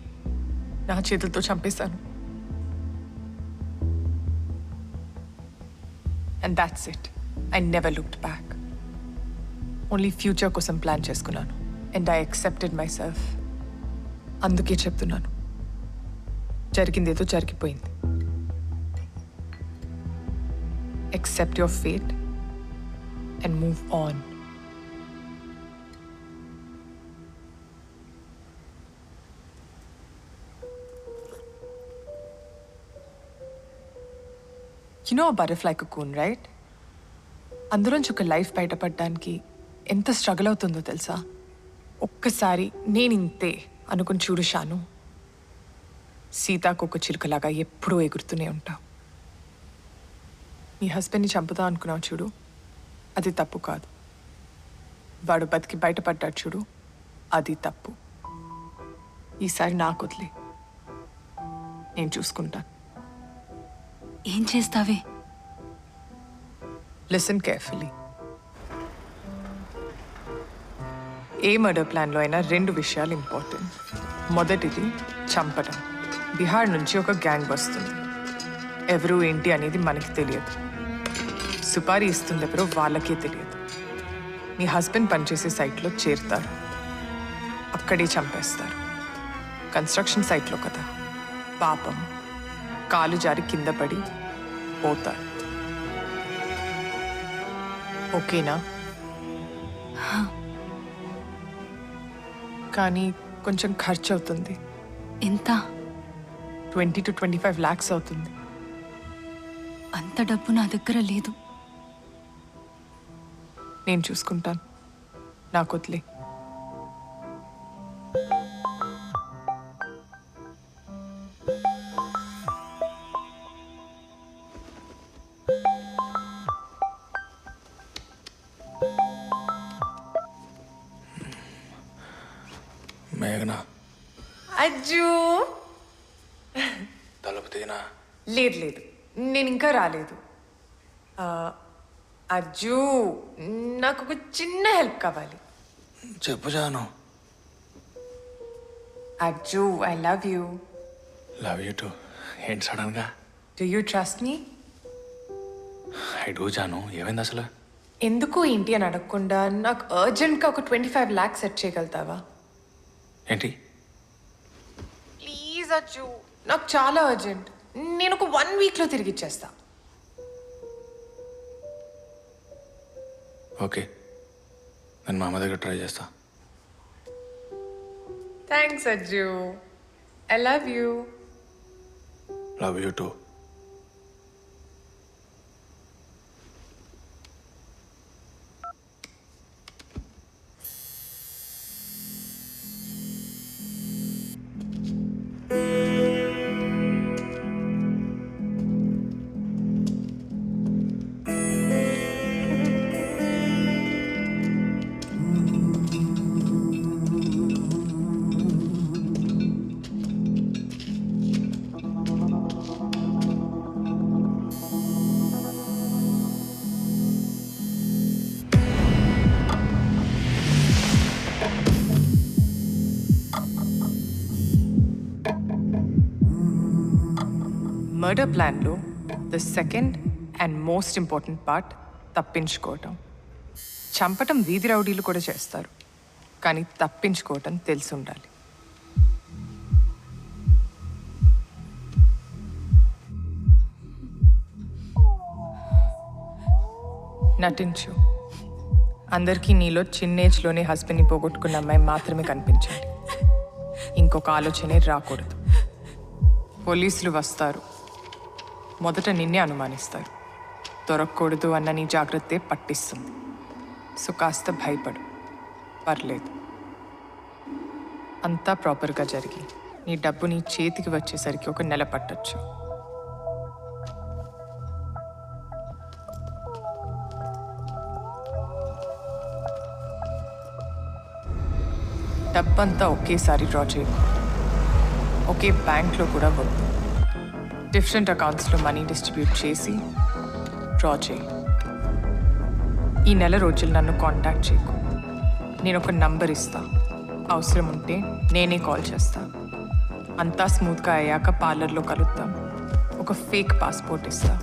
నా చేతులతో చంపేశాను. And that's it. I never looked back. Only future కోసం ప్లాన్ చేసుకున్నాను. And I accepted myself. అందుకే చెప్తున్నాను, జరిగిందేదో జరిగిపోయింది. Accept your fate and move on. You know a butterfly cocoon, right? అందులోంచి ఒక లైఫ్ బయటపడడానికి ఎంత స్ట్రగుల్ అవుతుందో తెలుసా? ఒక్కసారి నేను ఇంతే అనుకుని చూడు షాను. సీతాకొక చిలుకలాగా ఎప్పుడూ ఎగురుతూనే ఉంటావు. నీ హస్బెండ్ని చంపుతా అనుకున్నావు చూడు, అది తప్పు కాదు. వాడు బతికి బయటపడ్డాడు చూడు, అది తప్పు. ఈసారి నాకు వదిలే, నేను చూసుకుంటాను. ఏం చేస్తావే? Listen carefully. ఏ మర్డర్ ప్లాన్లో అయినా 2 విషయాలు ఇంపార్టెంట్. మొదటిది చంపడం. బీహార్ నుంచి ఒక గ్యాంగ్ వస్తుంది. ఎవరు ఏంటి అనేది మనకి తెలియదు. సుపారీ ఇస్తుంది ఎవరో వాళ్ళకే తెలియదు. మీ హస్బెండ్ పనిచేసే సైట్లో చేరుతారు, అక్కడే చంపేస్తారు. కన్స్ట్రక్షన్ సైట్లో కదా, పాపం కాలు జారి కింద పడి పోతారు. ఓకేనా? కానీ కొంచెం ఖర్చు అవుతుంది. ఎంత? 20 to 25 lakhs అవుతుంది. అంత డబ్బు నా దగ్గర లేదు. నేను చూసుకుంటాను, నాకు వదిలే. మేఘనా, అజ్జు. తలుపు తీనా? లేదు లేదు, నేను ఇంకా రాలేదు. అజ్జు, నాకు ఒక చిన్న హెల్ప్ కావాలి. చెప్పు Jaanu. Ajju, I love you. Love you too. ఏంటి సడన్గా? Do you trust me? I do Jaanu. ఏమైంది అసలు? ఎందుకు ఏంటి అని అడగకుండా నాకు అర్జెంట్గా ఒక 25 lakhs సెట్ చేయగలుగుతావా? ఏంటి? ప్లీజ్ అజ్జు, నాకు చాలా అర్జెంట్. నేను ఒక 1 weekలో తిరిగి ఇచ్చేస్తా. ఓకే, నేను మా అమ్మ దగ్గర ట్రై చేస్తా. Thanks Ajju. I love you. Love you too. Murder ప్లాన్లో the second and most important part తప్పించుకోవటం. చంపటం వీధి రౌడీలు కూడా చేస్తారు, కానీ తప్పించుకోవటం తెలిసి ఉండాలి. నటించు. అందరికీ నీలో చిన్న ఏజ్లోనే హస్బెండ్ని పోగొట్టుకున్న అమ్మాయి మాత్రమే కనిపించాలి. ఇంకొక ఆలోచనే రాకూడదు. పోలీసులు వస్తారు, మొదట నిన్నే అనుమానిస్తారు. దొరకకూడదు అన్న నీ జాగ్రత్తే పట్టిస్తుంది. సో కాస్త భయపడు, పర్లేదు. అంతా ప్రాపర్గా జరిగి నీ డబ్బు నీ చేతికి వచ్చేసరికి 1 నెల పట్టొచ్చు. డబ్బంతా ఒకేసారి డ్రా చేయకు. ఒకే బ్యాంక్లో కూడా వద్దు. డిఫరెంట్ అకౌంట్స్లో మనీ డిస్ట్రిబ్యూట్ చేసి డ్రా చేయి. ఈ నెల రోజులు నన్ను కాంటాక్ట్ చేయకు. నేను ఒక నంబర్ ఇస్తా, అవసరం ఉంటే నేనే కాల్ చేస్తా. అంతా స్మూత్గా అయ్యాక పార్లర్లో కలుద్దాం. ఒక ఫేక్ పాస్పోర్ట్ ఇస్తా.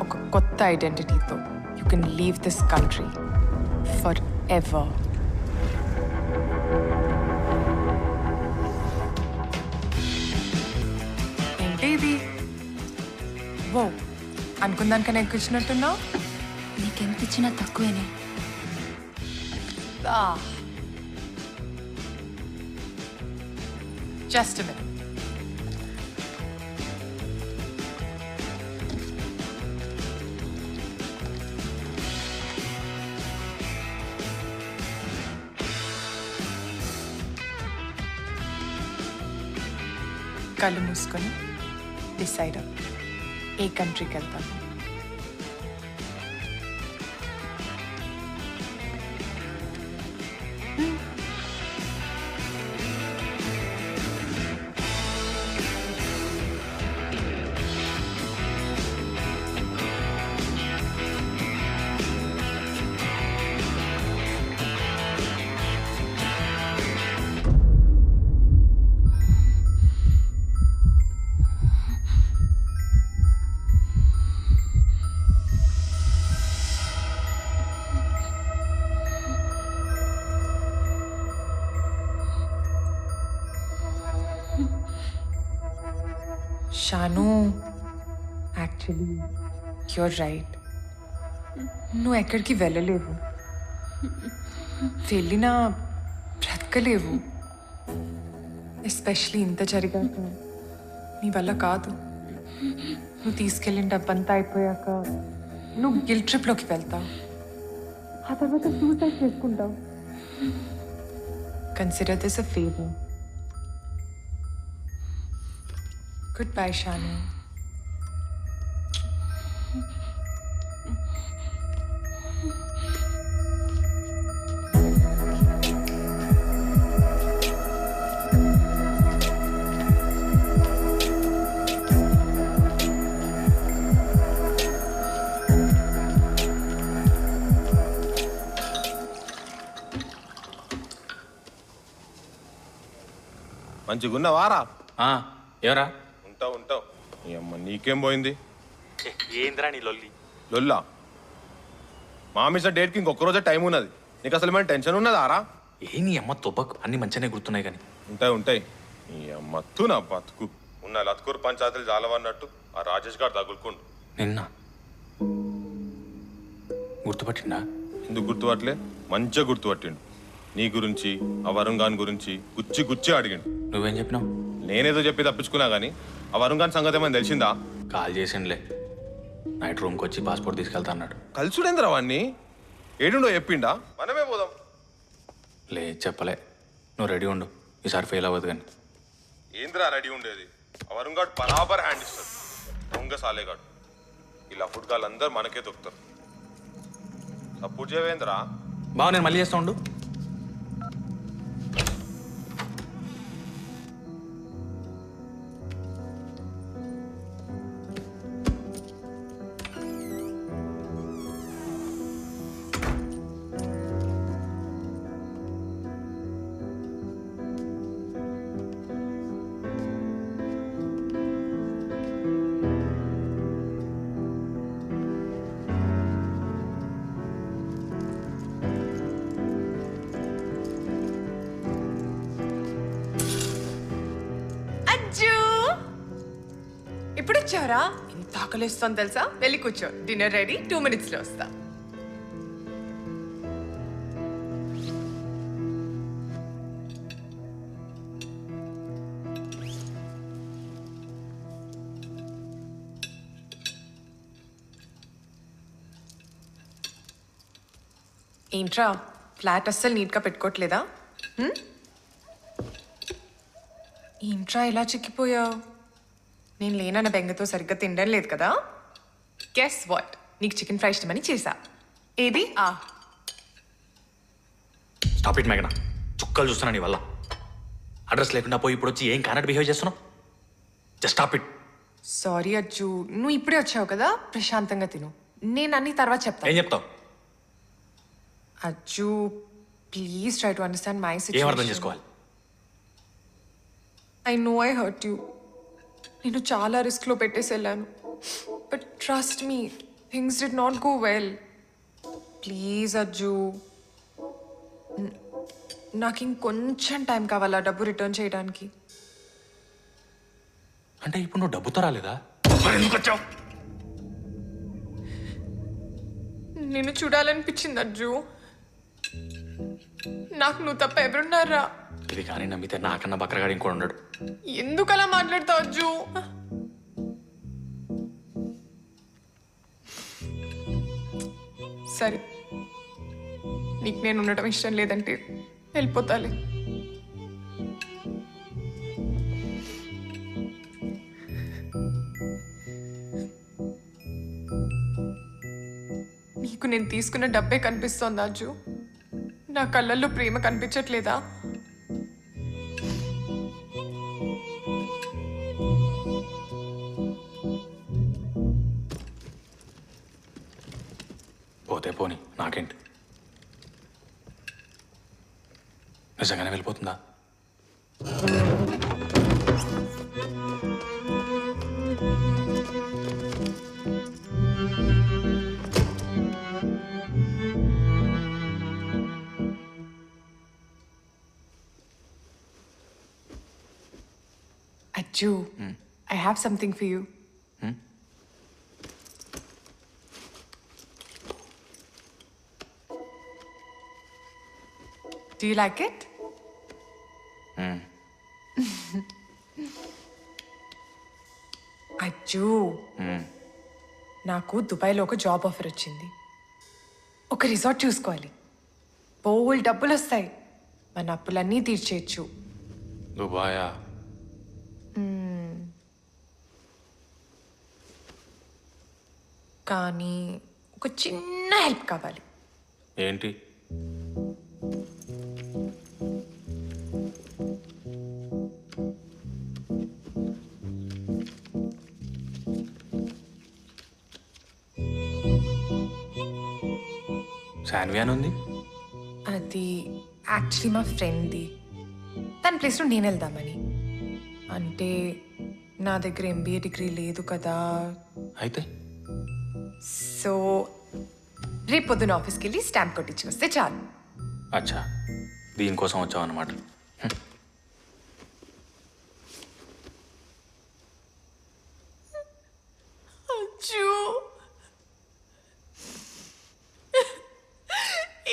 ఒక కొత్త ఐడెంటిటీతో you can leave this country forever. ఏంటి ఓ అనుకుందానికన్నా ఎక్కువ ఇచ్చినట్టున్నావు. నీకెంత ఇచ్చినా తక్కువేనే. Just minute. కళ్ళు మూసుకొని డిసైడ్ ఏ కంట్రీకి వెళ్తాను. షాను, యాక్చువల్లీ యూర్ రైట్. నువ్వు ఎక్కడికి వెళ్ళలేవు, వెళ్ళినా బ్రతకలేవు. ఎస్పెషలీ ఇంత జరిగాక నీ వల్ల కాదు. నువ్వు తీసుకెళ్ళిన డబ్బంతా అయిపోయాక నువ్వు గిల్ట్ ట్రిప్లోకి వెళ్తావు. ఆ తర్వాత సూసైడ్ చేసుకుంటావు. Consider this a favour. Goodbye, Shanu. మంచిగున్నవారా? ఎవరా? ఉంటావు. నీ అమ్మ నీకేం పోయింది? ఏంద్రా నీ లొల్లి? లొల్లా? మామిస డేట్కి ఇంకొక రోజే టైం ఉన్నది. నీకు అసలు ఏమైనా టెన్షన్ ఉన్నదారా? ఏ నీ అమ్మ తొబ్బకు అన్ని మంచిగానే గుర్తున్నాయి కానీ. ఉంటాయి. నీ అమ్మత్తు నా బతుకు. ఉన్న లత్కూరు పంచాయతీలు జాలవన్నట్టు ఆ రాజేష్ గారు తగులుకుండు. నిన్న గుర్తుపట్టిండా? ఎందుకు గుర్తుపట్టలే? మంచిగా గుర్తుపట్టిండు. నీ గురించి, ఆ వరుణ్ గాన్ గురించి గుచ్చి అడిగిండు. నువ్వేం చెప్పినావు? నేనేదో చెప్పి తప్పించుకున్నా కానీ ఆ వరుణ్ గాన్ సంగతి ఏమైనా తెలిసిందా? కాల్ చేసిండులే. నైట్ రూమ్కి వచ్చి పాస్పోర్ట్ తీసుకెళ్తా అన్నాడు. కలుసుడేంద్రా వాణ్ణి? ఏడుండో చెప్పిండా? మనమే పోదాం. లే చెప్పలే. నువ్వు రెడీ ఉండు, ఈసారి ఫెయిల్ అవ్వదు కానీ. ఏంద్రా రెడీ ఉండేది? ఆ వరుణ్ గాడు బరాబర్ హ్యాండ్ ఇస్తాడు. దొంగ సాలేగాడు. ఇలా ఫుడ్ గాళ్ళు అందరు మనకే దొరుకుతారు. సపోర్ట్ చేయవేంద్రా? బావ నేను మళ్ళీ చేస్తా ఉండు. వచ్చారా? ఇంత ఆకలిస్తాను తెలుసా? వెళ్ళి కూర్చో. డిన్నర్ రెడీ, 2 minutesలో వస్తా. ఏంట్రా ఫ్లాట్ అస్సలు నీట్గా పెట్టుకోవట్లేదా? ఏంట్రా ఇలా చిక్కిపోయావు? నేను లేనన్న బెంగతో సరిగ్గా తినడం లేదు కదా? గెస్ వాట్, నీకు చికెన్ ఫ్రై ఇష్టమని చేసా. ఏది? స్టాప్ ఇట్ మేఘనా, చుక్కలు చూస్తున్నా నీ వల్ల. అడ్రస్ లేకుండా పోయి ఇప్పుడు వచ్చి ఏం కానట్టు బిహేవ్ చేస్తున్నావు? Just stop it. Sorry Ajju, నువ్వు ఇప్పుడే వచ్చావు కదా, ప్రశాంతంగా తిను. నేను అన్ని తర్వాత చెప్తాను. ఏం చెప్తావు? Ajju please try to understand my ఏం అర్థం సిచ్యువేషన్. చేసుకోవాలి? I know I hurt you. నేను చాలా రిస్క్లో పెట్టేసి వెళ్ళాను. But trust me, things did not go well. Please Ajju, నాకు ఇంకొంచెం టైం కావాలా డబ్బు రిటర్న్ చేయడానికి. అంటే ఇప్పుడు నువ్వు డబ్బుతో రాలేదా? మరి ఎందుకు వచ్చావు? నిన్ను చూడాలనిపించింది అజ్జు. నాకు నువ్వు తప్ప ఎవరున్నారా? ఇది కానీ నమ్మితే నాకన్నా బక్రగాడు ఇంకోటి ఉన్నాడు. ఎందుకు అలా మాట్లాడతావు అజ్జు? సరే, నీకు నేను ఉండటం ఇష్టం లేదంటే వెళ్ళిపోతాలే. నీకు నేను తీసుకున్న డబ్బే కనిపిస్తోందా అజ్జు? నా కళ్ళల్లో ప్రేమ కనిపించట్లేదా? పోతే పోని, నాకేంటి? నిజంగానే వెళ్ళిపోతుందా? Ajju, I have something for you. Do you like it? Ajju, నాకు దుబాయ్లో ఒక జాబ్ ఆఫర్ వచ్చింది. ఒక రిసార్ట్ చూసుకోవాలి. బోల్ డబ్బులు వస్తాయి. మన అప్పులన్నీ తీర్చేయచ్చు. దుబాయా? కానీ ఒక చిన్న హెల్ప్ కావాలి. ఏంటి? శాన్వి అని ఉంది. అది యాక్చువల్లీ మా ఫ్రెండ్ది. తన ప్లేస్లో నేను వెళ్దామని. అంటే నా దగ్గర MBA డిగ్రీ లేదు కదా. అయితే సో రేపు పొద్దున ఆఫీస్కి వెళ్ళి స్టాంప్ కొట్టించి వస్తే చాలు. అచ్చా, దీనికోసం వచ్చావు అన్నమాట.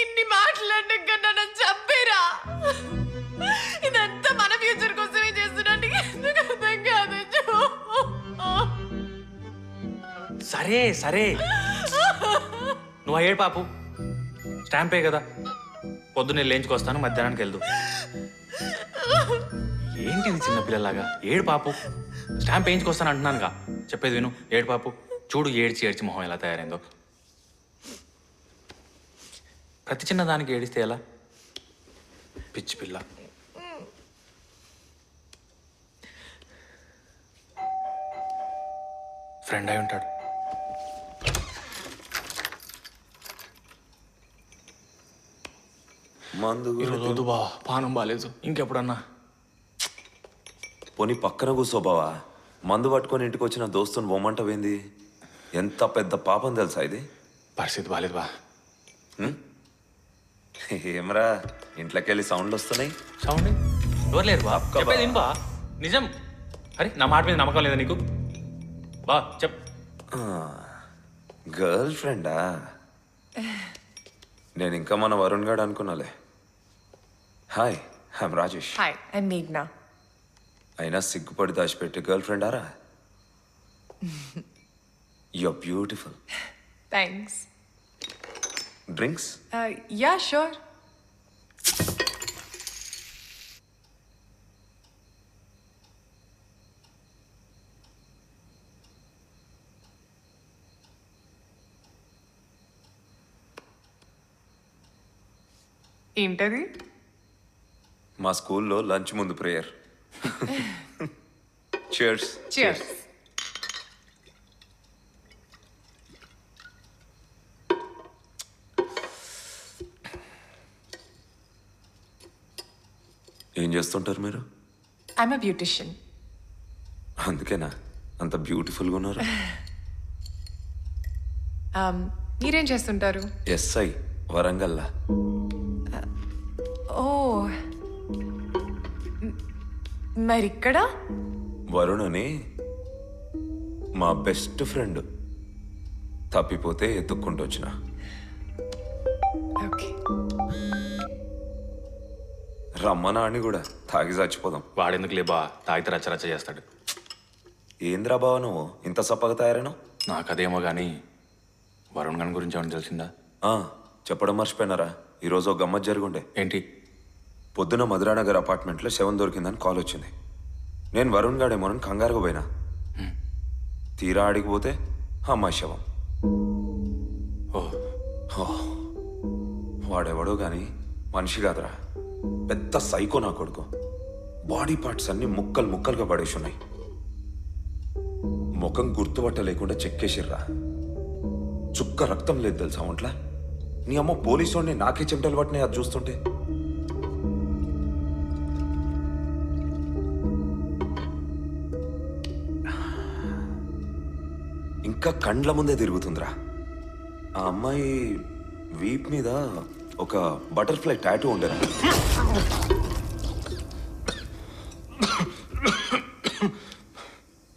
ఇన్ని మాట్లాడడం కన్నా నన్ను చంపేరా. ఇదంతా మన ఫ్యూచర్ కోసమే చేస్తున్నాను. ఎందుకు అర్థం కాదు? సరే సరే, నువ్వు అయ్యాడు పాపు. స్టాంపే కదా, పొద్దున్నే లేంచుకొస్తాను, మధ్యాహ్నానికి వెళ్దు. ఏంటిది చిన్నపిల్లలాగా? ఏడు పాపు. స్టాంప్ వేయించుకొస్తాను అంటున్నానుగా. చెప్పేది విను. ఏడు పాపు. చూడు ఏడ్చి ఏడ్చి మొహం ఎలా తయారైందో. ప్రతి చిన్న దానికి ఏడిస్తే ఎలా? పిచ్చి పిల్ల. ఫ్రెండ్ అయి ఉంటాడు. ఈరోజు వద్దు బావా, పానం బాగాలేదు. ఇంకెప్పుడన్నా పోనీ పక్కన కూర్చో బావా. మందు పట్టుకొని ఇంటికి వచ్చిన దోస్తుని బొమ్మంటవేంది? ఎంత పెద్ద పాపం తెలుసా ఇది? పరిస్థితి బాగాలేదు బా. ఏమరా ఇంట్లోకి వెళ్ళి సౌండ్లు వస్తున్నాయి? సౌండ్ ఎవరు లేరు బా. చెప్పేది విను బా. నిజం. అరే నా మాట మీద నమ్మకం లేదా నీకు? బా చెప్. గర్ల్ ఫ్రెండా? నేను ఇంకా మన వరుణ్ గాడు అనుకున్నాలే. Hi, I'm Rajesh. Hi, I'm మేఘ్నా. అయినా సిగ్గుపడి దాచిపెట్టే గర్ల్ ఫ్రెండారా? You're beautiful. Thanks. Drinks? Yeah sure. ఏంటది? మా స్కూల్లో లంచ్ ముందు ప్రేయర్. Cheers. Cheers. ఏం చేస్తుంటారు మీరు? I'm a beautician. అందుకేనా అంత బ్యూటిఫుల్గా ఉన్నారు? మీరేం చేస్తుంటారు? ఎస్ఐ వరంగల్లా. ఓ, మరి ఇక్కడ? వరుణ్ అని మా బెస్ట్ ఫ్రెండ్ తప్పిపోతే ఎత్తుక్కుంటూ వచ్చిన. రమ్మనా అని కూడా తాగి చచ్చిపోదాం. వాడెందుకు లేబా, తాగితే రచ్చరచ్చ చేస్తాడు. ఏంద్రా బావ నువ్వు ఇంత సప్పగా తయారైనావు? నాకదేమో కానీ వరుణ్ గన్ గురించి ఏమైనా తెలిసిందా? చెప్పడం మర్చిపోయినారా, ఈరోజు ఒక గమ్మత్ జరుగుండే. ఏంటి? పొద్దున మధురానగర్ అపార్ట్మెంట్లో శవం దొరికిందని కాల్ వచ్చింది. నేను వరుణ్ గాడేమోనని కంగారుగా పోయినా. తీరా ఆడికి పోతే అమ్మాయి శవం. వాడెవడో కానీ మనిషి కాదురా, పెద్ద సైకో నా కొడుకు. బాడీ పార్ట్స్ అన్ని ముక్కలు ముక్కలుగా పడేసి ఉన్నాయి. ముఖం గుర్తుపట్ట లేకుండా చెక్కేసిర్రా. చుక్క రక్తం లేదు తెలుసా ఒంట్లా. నీ అమ్మ పోలీసు వాడిని నాకే చెమటలు పట్టినాయి అది చూస్తుంటే. ఇంకా కండ్ల ముందే తిరుగుతుందిరా. ఆ అమ్మాయి వీప్ మీద ఒక బటర్ఫ్లై టాటూ ఉండేరా.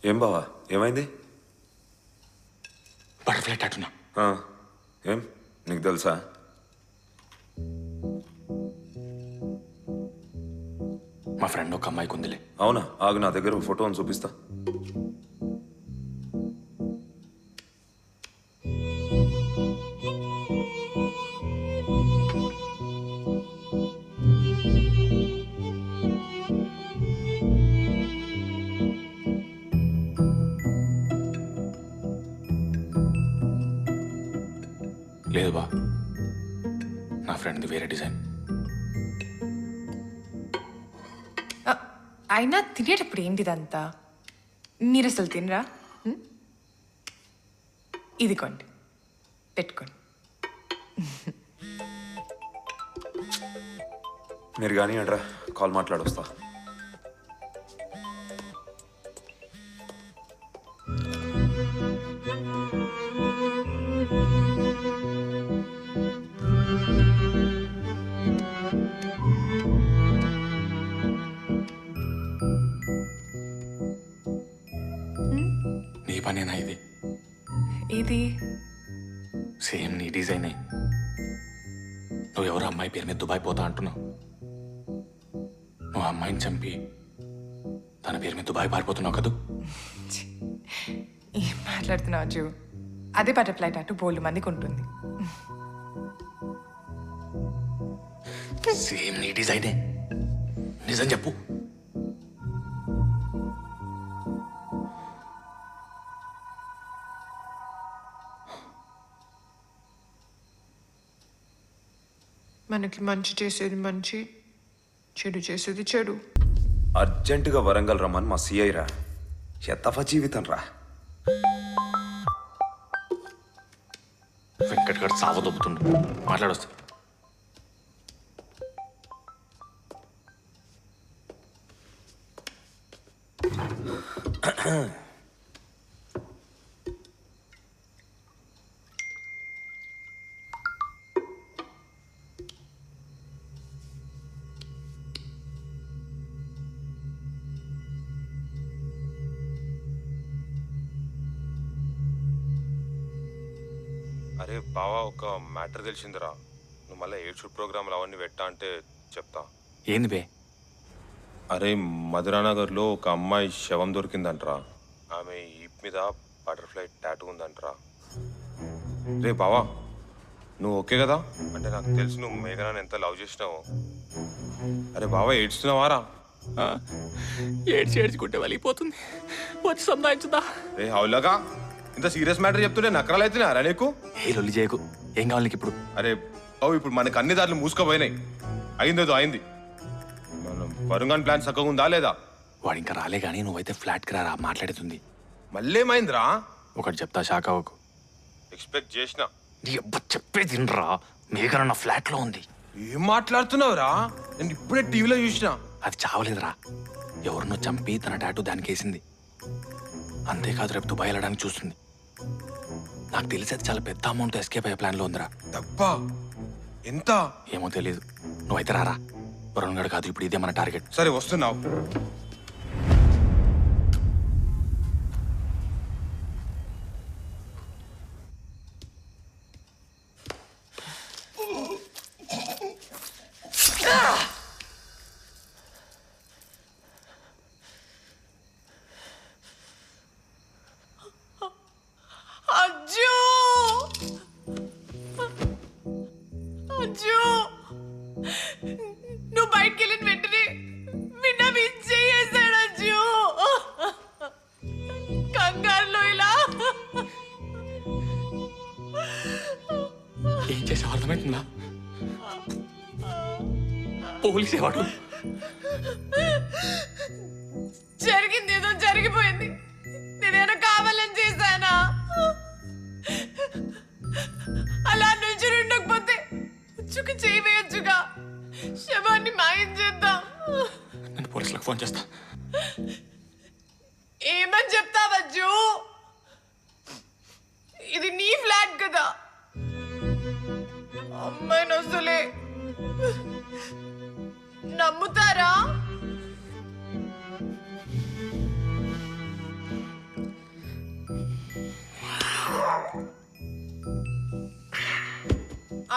ఏం బావా, ఏమైంది? బటర్ఫ్లై టాటూనా? ఏం నీకు తెలుసా? మా ఫ్రెండ్ ఒక అమ్మాయికి ఉందిలే. అవునా? ఆగు, నా దగ్గర ఫోటో అని చూపిస్తా. లేదు బా, నా ఫ్రెండ్ది వేరే డిజైన్. అయినా తినేటప్పుడు ఏంటిదంతా? మీరు అసలు తినరా? ఇదిగోండి, పెట్టుకోండి. మీరు కానీ అడ్రా, కాల్ మాట్లాడొస్తా. నీ పనేనా ఇది? ఇది సేమ్ నీ డిజైనే. నువ్వు ఎవరు అమ్మాయి పేరు మీద దుబాయ్ పోతా అంటున్నావు. నువ్వు అమ్మాయిని చంపి తన పేరు మీద దుబాయ్ పారిపోతున్నావు కదూ? ఏం మాట్లాడుతున్నావు జూ? అదే బటర్ఫ్లై టాటూ బోల్డ్ మందికి ఉంటుంది. సేమ్ నీ డిజైనే. నిజం చెప్పు. మనకి మంచి చేసేది మంచి, చెడు చేసేది చెడు. అర్జెంటుగా వరంగల్ రమ్మని మా సిఐ రా. ఎత్తఫా జీవితం రా. వెంకట్ గారు సావ దొబ్బుతుండు, మాట్లాడొస్తా. అరే బావా, ఒక మ్యాటర్ తెలిసిందిరా. నువ్వు మళ్ళీ ఏడ్చుడ్ ప్రోగ్రాంలు అవన్నీ పెట్టా అంటే చెప్తా. ఏంది బే? అరే మధురానగర్లో ఒక అమ్మాయి శవం దొరికిందంట్రా. ఆమె ఈప్ మీద బటర్ఫ్లై టాటూ ఉందంట్రా. రే బావా, నువ్వు ఓకే కదా? అంటే నాకు తెలుసు నువ్వు మేఘనాన్ని ఎంత లవ్ చేసినావు. అరే బావా, ఏడ్చుతున్నావారా? ఏడ్చుకుంటే వెళ్ళిపోతుంది, వచ్చి సంపాదించుదా. రే హౌలగా, ఇంత సీరియస్ మ్యాటర్ చెప్తుంటే నకరాలు అవుతున్నారా నీకు? ఏ లొల్లి చేయకు, ఏం కావాలి నీకు ఇప్పుడు? అరే ఇప్పుడు మనకు అన్ని దారులు మూసుకుపోయినాయి. అయిందేదో అయింది. మనం వరుణ్ ప్లాన్ చక్కగా ఉందా లేదా? వాడు ఇంకా రాలే కానీ నువ్వైతే ఫ్లాట్కి రారా, మాట్లాడుతుంది. మళ్ళీ ఏమైందిరా? ఒకటి చెప్తా, షాక్ అవ్వకు. ఎక్స్పెక్ట్ చేసినా. చెప్పేది రా, మేఘన నా ఫ్లాట్లో ఉంది. ఏం మాట్లాడుతున్నావురా? నేను ఇప్పుడే టీవీలో చూసినా. అది చావలేదురా, ఎవరినో చంపి తన టాటూ దానికి వేసింది. అంతేకాదు రేపు దుబాయ్ వెళ్ళడానికి చూస్తుంది. నాకు తెలిసి అది చాలా పెద్ద అమౌంట్ ఎస్కేప్ అయ్యే ప్లాన్లో ఉందిరా. తప్పా? ఎంత? ఏమో తెలీదు, నువ్వైతే రారా. వరుణ్ గడు కాదు, ఇప్పుడు ఇదే మన టార్గెట్. సరే వస్తున్నావు. అజ్జు అజ్జు, నువ్వు బయటికి వెళ్ళిన వెంటనే విన్న విచ్చేసాడు అజ్జు. కంగారులో ఇలా ఏం చేసావు అర్థమవుతుందా? పోలీసు వాడు. జరిగింది ఏదో జరిగిపోయింది. నేనేదో కావాలని చేశానా? అలా నుంచి ఉండకపోతే ఉచ్చుకు చేయి వేయొచ్చుగా. శవాన్ని మాయం చేద్దాం. నేను పోలీసులకు ఫోన్ చేస్తా. ఏమని చెప్తావజ్జు? ఇది నీ ఫ్లాట్ కదా. అమ్మాయి నొస్తులే నమ్ముతారా?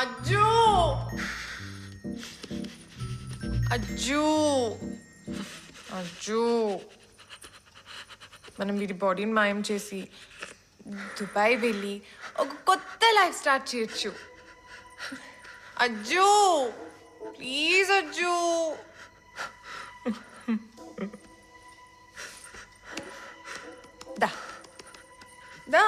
అజ్జు అజ్జు అజ్జు, మనం వీడి బాడీని మాయం చేసి దుబాయ్ వెళ్ళి ఒక కొత్త లైఫ్ స్టార్ట్ చేయొచ్చు. అజ్జు ప్లీజ్ అజ్జు. దా దా.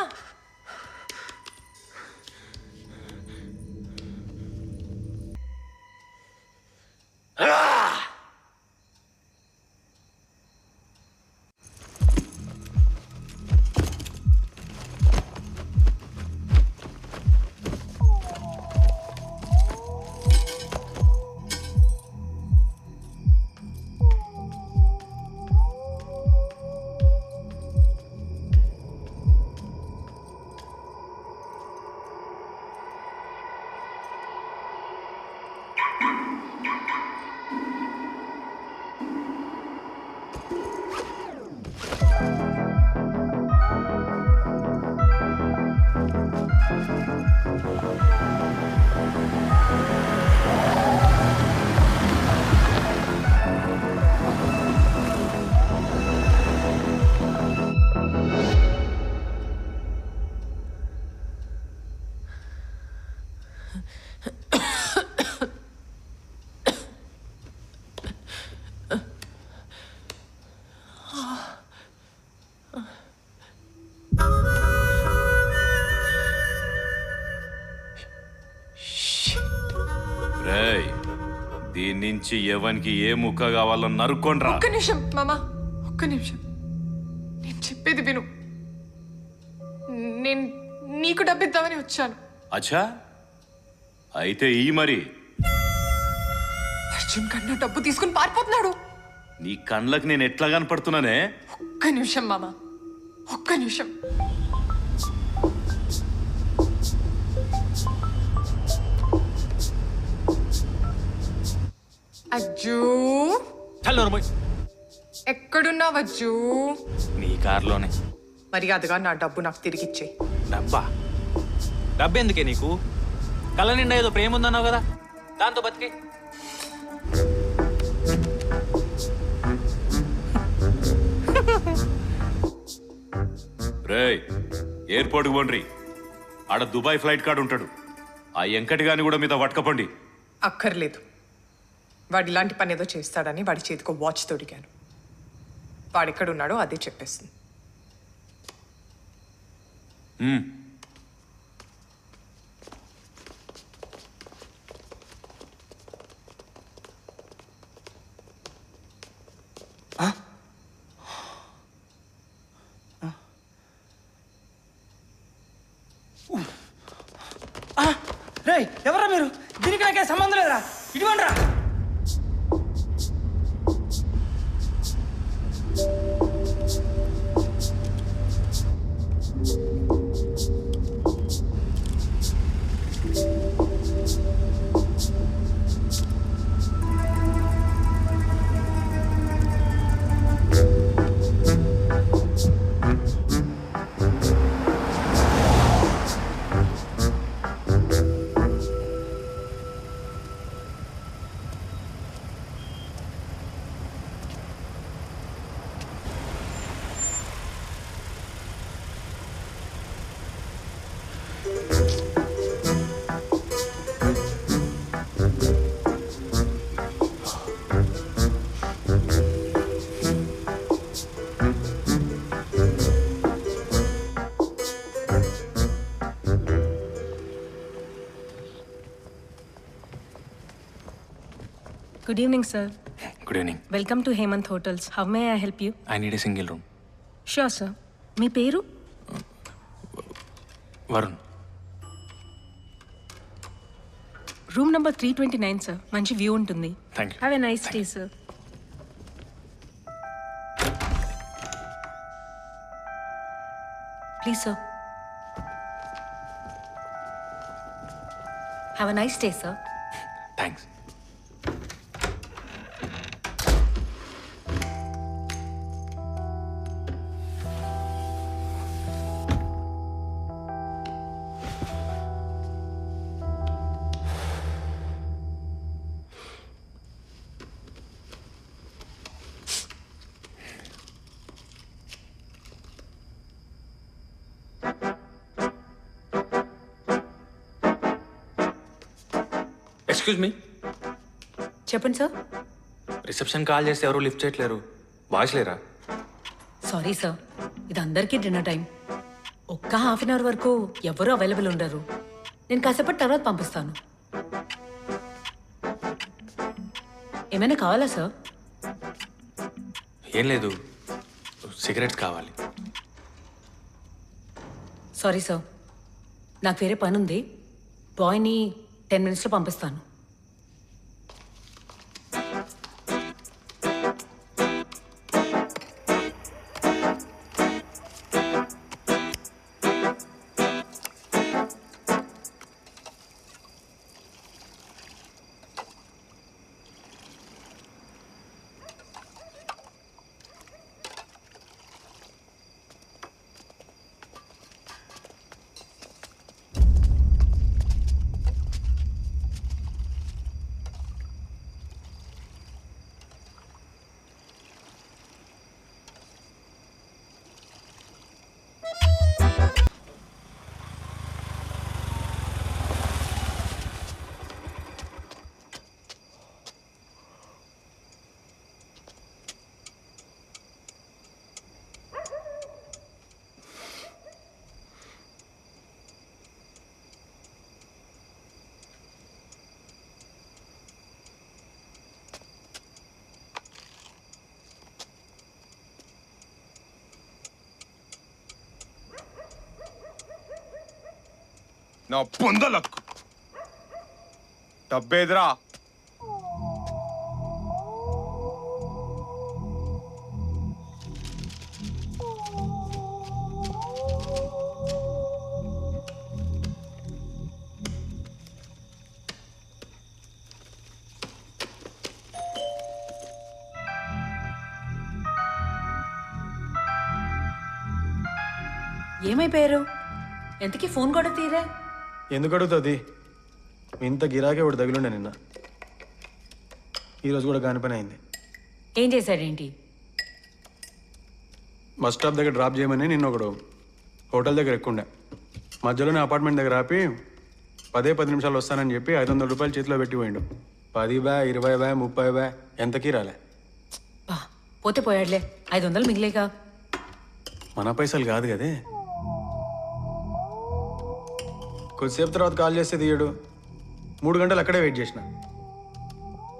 దీని నుంచి ఎవరికి ఏ ముక్క కావాలో నరుక్కొండ్రా. ఒక్క నిమిషం మామా, ఒక్క నిమిషం. నేను చెప్పేది విను. నేను నీకు డబ్బిద్దామని వచ్చాను. అచ్చా, అయితే ఈ మరి అర్జున్ కన్నా డబ్బు తీసుకుని పారిపోతున్నాడు. నీ కళ్ళకి నేను ఎట్లా కనపడుతున్నానే? ఒక్క నిమిషం మామా, ఒక్క నిమిషం. అజ్జు, ఎక్కడున్నావు అజ్జు? నీ కార్లోనే. మర్యాదగా నా డబ్బు నాకు తిరిగిచ్చే. డబ్బా? డబ్బు ఎందుకే నీకు? కళ్ళ నిండా ఏదో ప్రేమ ఉందన్నావు కదా, దాంతో బతికి. రేయ్, ఎయిర్పోర్ట్కి పోండ్రి. ఆడ దుబాయ్ ఫ్లైట్ కార్డు ఉంటాడు. ఆ ఎంకటి గాని కూడా మీద పట్టుకపోండి. అక్కర్లేదు. వాడు ఇలాంటి పని ఏదో చేస్తాడని వాడి చేతికి వాచ్ తొడిగాను. వాడు ఎక్కడున్నాడో అదే చెప్పేస్తుంది. రే ఎవరా మీరు? దీనికి నాకే సంబంధం లేదురా, ఇటువంటి రా. Good evening, sir. Good evening. Welcome to Hemant Hotels. How may I help you? I need a single room. Sure, sir. మీ పేరు? వరుణ్. Room number 329, sir. మంచి వ్యూ ఉంటుంది. Thank you. Have a nice day, sir. Please, sir. Have a nice day, sir. Thanks. Excuse me. చెప్పండి సార్. రిసెప్షన్ కాల్ చేస్తే ఎవరు లిఫ్ట్ చేయట్లేరు. బాయ్స్ లేరా? సారీ సార్, ఇది అందరికీ డిన్నర్ టైం. ఒక్క హాఫ్ అన్ అవర్ వరకు ఎవరు అవైలబుల్ ఉండరు. నేను కాసేపటి తర్వాత పంపిస్తాను. ఏమైనా కావాలా సార్? ఏం లేదు, సిగరెట్స్ కావాలి. సారీ సార్, నాకు వేరే పని ఉంది. బాయ్ని 10 minutesలో పంపిస్తాను. నా పొందలకు డబ్బేదిరా? ఏమైపోయారు? ఎంతకీ ఫోన్ కూడా తీరే? ఎందుకు అడుగుతుంది? ఇంత గిరాకే ఒకటి తగిలిండే నిన్న. ఈరోజు కూడా కాని పని అయింది. ఏం చేశాడేంటి? బస్ స్టాప్ దగ్గర డ్రాప్ చేయమని నిన్న ఒకడు హోటల్ దగ్గర ఎక్కుండే. మధ్యలోనే అపార్ట్మెంట్ దగ్గర ఆపి 10 నిమిషాలు వస్తానని చెప్పి 500 రూపాయలు చేతిలో పెట్టి పోయిండు. 10 బా 20 బా 30 బా ఎంతకీ రాలే. పోతే పోయాడులే, 500 మిగిలేగా. మన పైసలు కాదు కదే. కొద్దిసేపు తర్వాత కాల్ చేస్తే తీయడు. 3 గంటలు అక్కడే వెయిట్ చేసిన.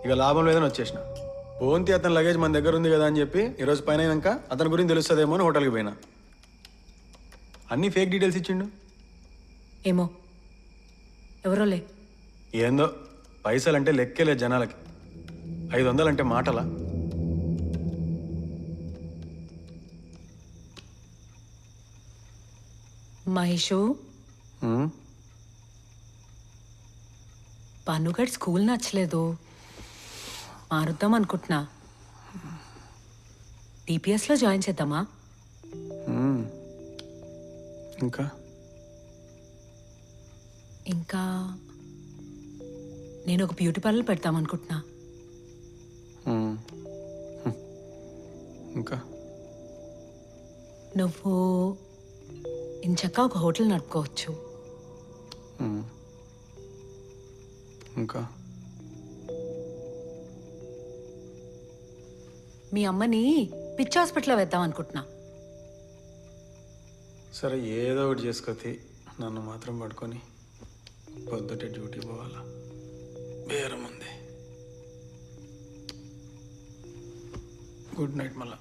ఇక లాభం లేదని వచ్చేసిన. పోంతి అతని లగేజ్ మన దగ్గర ఉంది కదా అని చెప్పి ఈరోజు పైన అయినాక అతని గురించి తెలుస్తుందేమో అని హోటల్కి పోయినా. అన్నీ ఫేక్ డీటెయిల్స్ ఇచ్చిండు. ఏమో ఎవరోలే. ఏందో పైసలంటే లెక్కేలే జనాలకి. 500 అంటే మాటలా? మహేషు, పన్నుగడ్ స్కూల్ నచ్చలేదు, మారుద్దాం అనుకుంటున్నా. డిపిఎస్లో జాయిన్ చేద్దామా? ఇంకా ఇంకా నేను ఒక బ్యూటీ పార్లర్ పెడతామనుకుంటున్నా. ఇంకా నువ్వు ఇంచక్క ఒక హోటల్ నడుపుకోవచ్చు. ఇంకా మీ అమ్మని పిచ్చి హాస్పిటల్లో వేద్దాం అనుకుంటున్నా. సరే ఏదో ఒకటి చేసుకోతి. నన్ను మాత్రం పడుకొని పొద్దుటే డ్యూటీ పోవాలా? బేరం ఉంది. గుడ్ నైట్ మళ్ళా.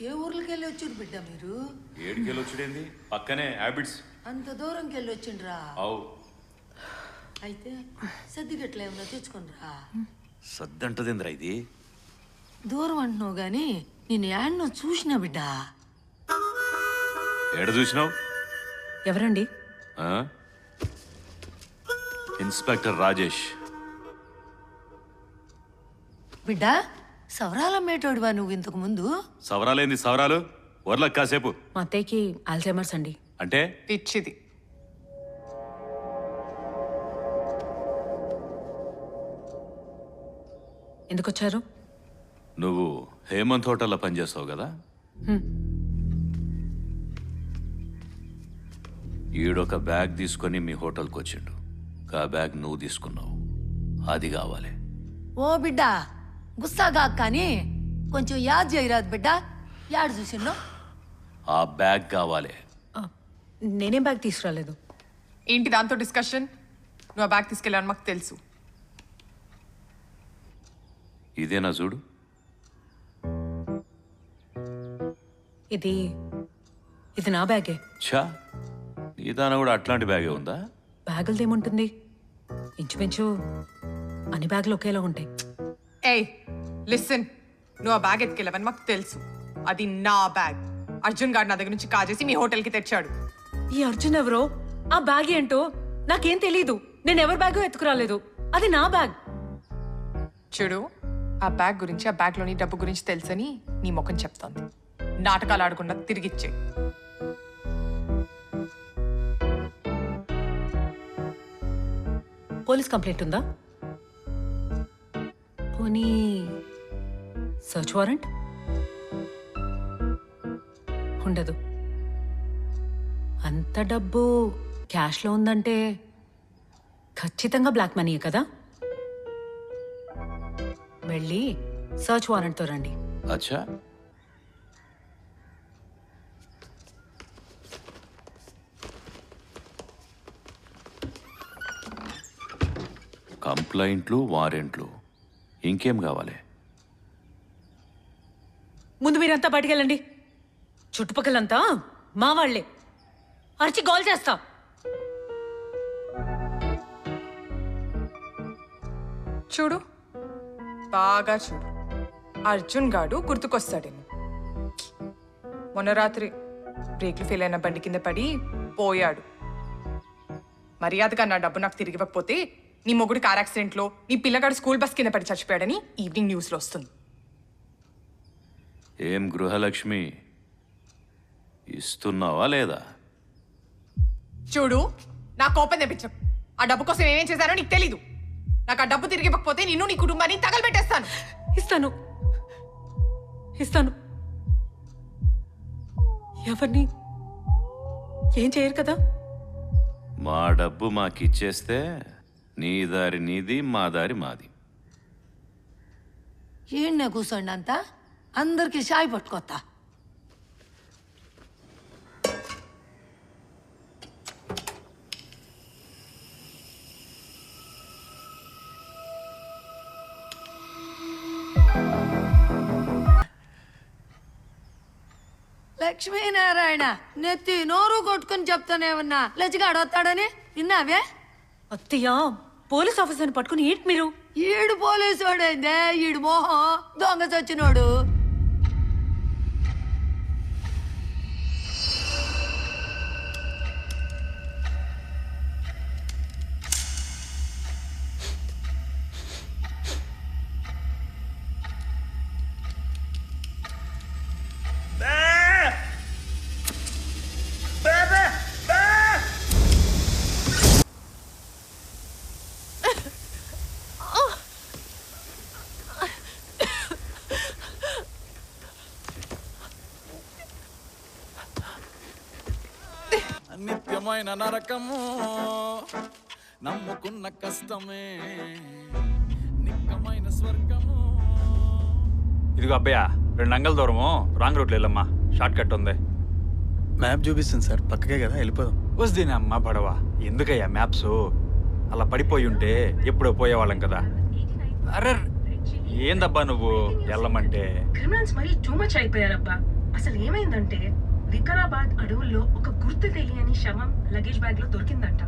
ఏ ఊర్లకి వెళ్ళి వచ్చిండ్రు బిడ్డ మీరు? 7 కిలో వచ్చుడేంది, పక్కనే హ్యాబిట్స్. అంత దూరంకి వెళ్ళి వచ్చిండ్రా? అవు. అయితే సర్దిగట్ల ఏమన్నా తెచ్చుకునిరా. సద్దంటదేంద్రా ఇది? దూరం అంటున్నావు గాని నేను యాడ్నో చూసినా బిడ్డ. ఏడ చూసినావు? ఎవరండి? ఇన్స్పెక్టర్ రాజేష్. బిడ్డ సవరాల మేటోడివా నువ్వు ఇంతకు ముందు? సవరాలేంది సవరాలు? వర్లకు కాసేపు. మా అత్తయ్యకి ఆల్జైమర్స్ అండి. అంటే పిచ్చిది. ఎందుకు వచ్చారు? నువ్వు హేమంత్ హోటల్లో పనిచేస్తావు కదా? ఈడొక బ్యాగ్ తీసుకొని మీ హోటల్కి వచ్చిండు. ఆ బ్యాగ్ నువ్వు తీసుకున్నావు. అది కావాలి. ఓ బిడ్డ గుస్సాగా కానీ కొంచెం యాద్ చేయరాదు బిడ్డ. యాడ్ చూసిన్నో? ఆ బ్యాగ్ కావాలి. నేనేం బ్యాగ్ తీసుకురాలేదు. ఏంటి దాంతో డిస్కషన్? నువ్వు ఆ బ్యాగ్ తీసుకెళ్ళాను మాకు తెలుసు. ఇదేనా చూడు. ఇది నా బ్యాగే. ఛా, నీ దాన కూడా అట్లాంటి బ్యాగే ఉందా? బ్యాగులదేముంటుంది, ఇంచుమించు అన్ని బ్యాగులు ఒకేలా ఉంటాయి. ఏయ్ లిసన్, నువ్వు ఆ బ్యాగ్ ఎత్తుకెళ్ళవని మాకు తెలుసు. అది నా బ్యాగ్. అర్జున్ గారు నా దగ్గర నుంచి కాజేసి మీ హోటల్కి తెచ్చాడు. ఈ అర్జున్ ఎవరో, ఆ బ్యాగ్ ఏంటో నాకేం తెలీదు. నేను ఎవరి బ్యాగో ఎత్తుకురాలేదు. అది నా బ్యాగ్. చూడు, ఆ బ్యాగ్ గురించి, ఆ బ్యాగ్లోని డబ్బు గురించి తెలుసని నీ ముఖం చెప్తోంది. నాటకాలు ఆడకుండా తిరిగిచ్చే. పోలీస్ కంప్లైంట్ ఉందా? పోనీ సర్చ్ వారెంట్? ఉండదు. అంత డబ్బు క్యాష్లో ఉందంటే ఖచ్చితంగా బ్లాక్ మనీయే కదా. వెళ్ళి సర్చ్ వారెంట్తో రండి. అచ్చా, కంప్లైంట్లు, వారెంట్లు, ఇంకేం కావాలి? ముందు మీరంతా బయటికి వెళ్ళండి. చుట్టుపక్కలంతా మా వాళ్లే. అరిచి గోల్ చేస్తా. చూడు, బాగా చూడు. అర్జున్ గాడు గుర్తుకొస్తాడేమో. మొన్న రాత్రి బ్రేక్లు ఫెయిల్ అయిన బండి కింద పడి పోయాడు. మర్యాదగా నా డబ్బు నాకు తిరిగి ఇవ్వకపోతే నీ మొగుడు కార్ యాక్సిడెంట్లో నీ పిల్లగాడు స్కూల్ బస్ కింద పడి చచ్చిపోయాడని ఈవినింగ్ న్యూస్లో వస్తుంది. ఏం గృహలక్ష్మి ఇస్తున్నావా లేదా? చూడు, నా కోపం తెప్పించం. ఆ డబ్బు కోసం నేనేం చేశానో నీకు తెలీదు. నాకు ఆ డబ్బు తిరిగి ఇవ్వకపోతే నిన్ను నీ కుటుంబాన్ని తగలబెట్టేస్తాను. ఇస్తాను ఇస్తాను. ఎవరిని ఏం చేయరు కదా. మా డబ్బు మాకిచ్చేస్తే నీ దారి నీది, మా దారి మాది. ఈయన్నే కూర్చోండి అంతా, అందరికి షాయి పట్టుకొత్తా. లక్ష్మీనారాయణ నెత్తి నోరు కొట్టుకుని చెప్తానే ఉన్నా లచ్చిగాడు వస్తాడని విన్నావే? అత్తయ్య, పోలీస్ ఆఫీసర్ని పట్టుకుని ఏంటి మీరు? ఈడు పోలీసు వాడైందే, ఈడు మోహం దొంగ చచ్చినోడు. నిత్యమైన నరకము నమ్ముకున్న కష్టమే నిక్కమైన స్వర్గము. ఇదిగో అబ్బయ్య, 2 అంగల దూరము రాంగ్ రూట్లో వెళ్ళమ్మా, షార్ట్ కట్ ఉంది. మ్యాప్ చూపిస్తుంది సార్, పక్కకే కదా, వెళ్ళిపోదాం. వస్తేనే అమ్మా పడవ, ఎందుకయ్యా మ్యాప్స్? అలా పడిపోయి ఉంటే ఎప్పుడో పోయేవాళ్ళం కదా. అరే ఏందబ్బా నువ్వు వెళ్ళమంటే? క్రిమినల్స్ మరీ టూ మచ్ అయిపోయారబ్బా. అసలు ఏమైందంటే వికారాబాద్ అడవుల్లో ఒక గుర్తు తెలియని శవం లగేజ్ బ్యాగ్ లో దొరికిందంట.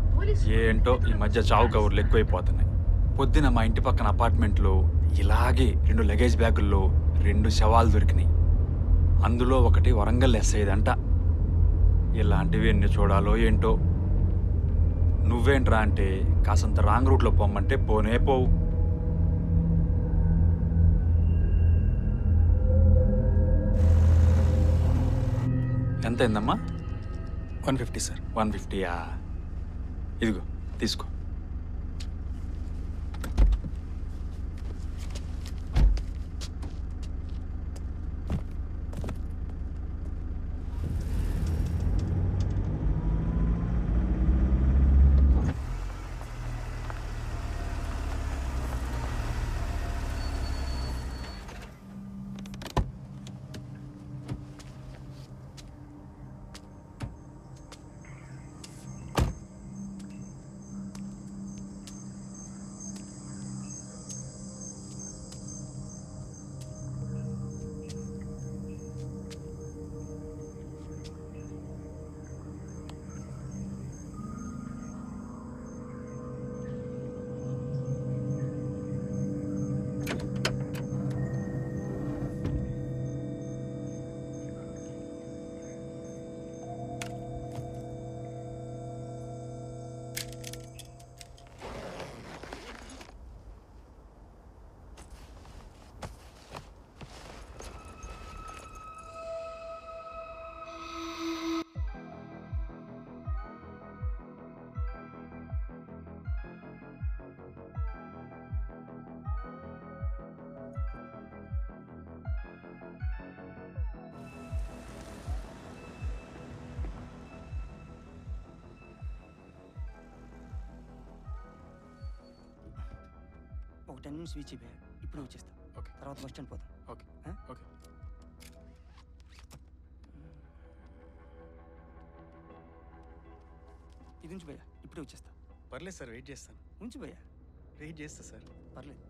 ఏంటో ఈ మధ్య చావు కవర్లు ఎక్కువైపోతున్నాయి. పొద్దున మా ఇంటి పక్కన అపార్ట్మెంట్లో ఇలాగే 2 లగేజ్ బ్యాగుల్లో 2 శవాలు దొరికినాయి. అందులో ఒకటి వరంగల్ ఎస్ఐదంట. ఇలాంటివి ఎన్ని చూడాలో ఏంటో. నువ్వేంట్రా అంటే కాసంత రాంగ్ రూట్లో పొమ్మంటే పోనే పోవు. ఎంత అయిందమ్మా? 150 సార్. 150యా? ఇదిగో తీసుకో. ఒక 10 minutes స్విచ్ అయిపోయా, ఇప్పుడు వచ్చేస్తా. ఓకే, తర్వాత బస్ స్టాండ్ పోతాం. Okay okay. ఇది ఉంచి భయ్యా, ఇప్పుడే వచ్చేస్తా. పర్లేదు సార్, వెయిట్ చేస్తాను. ఉంచి భయ్యా, వెయిట్ చేస్తా సార్. పర్లేదు.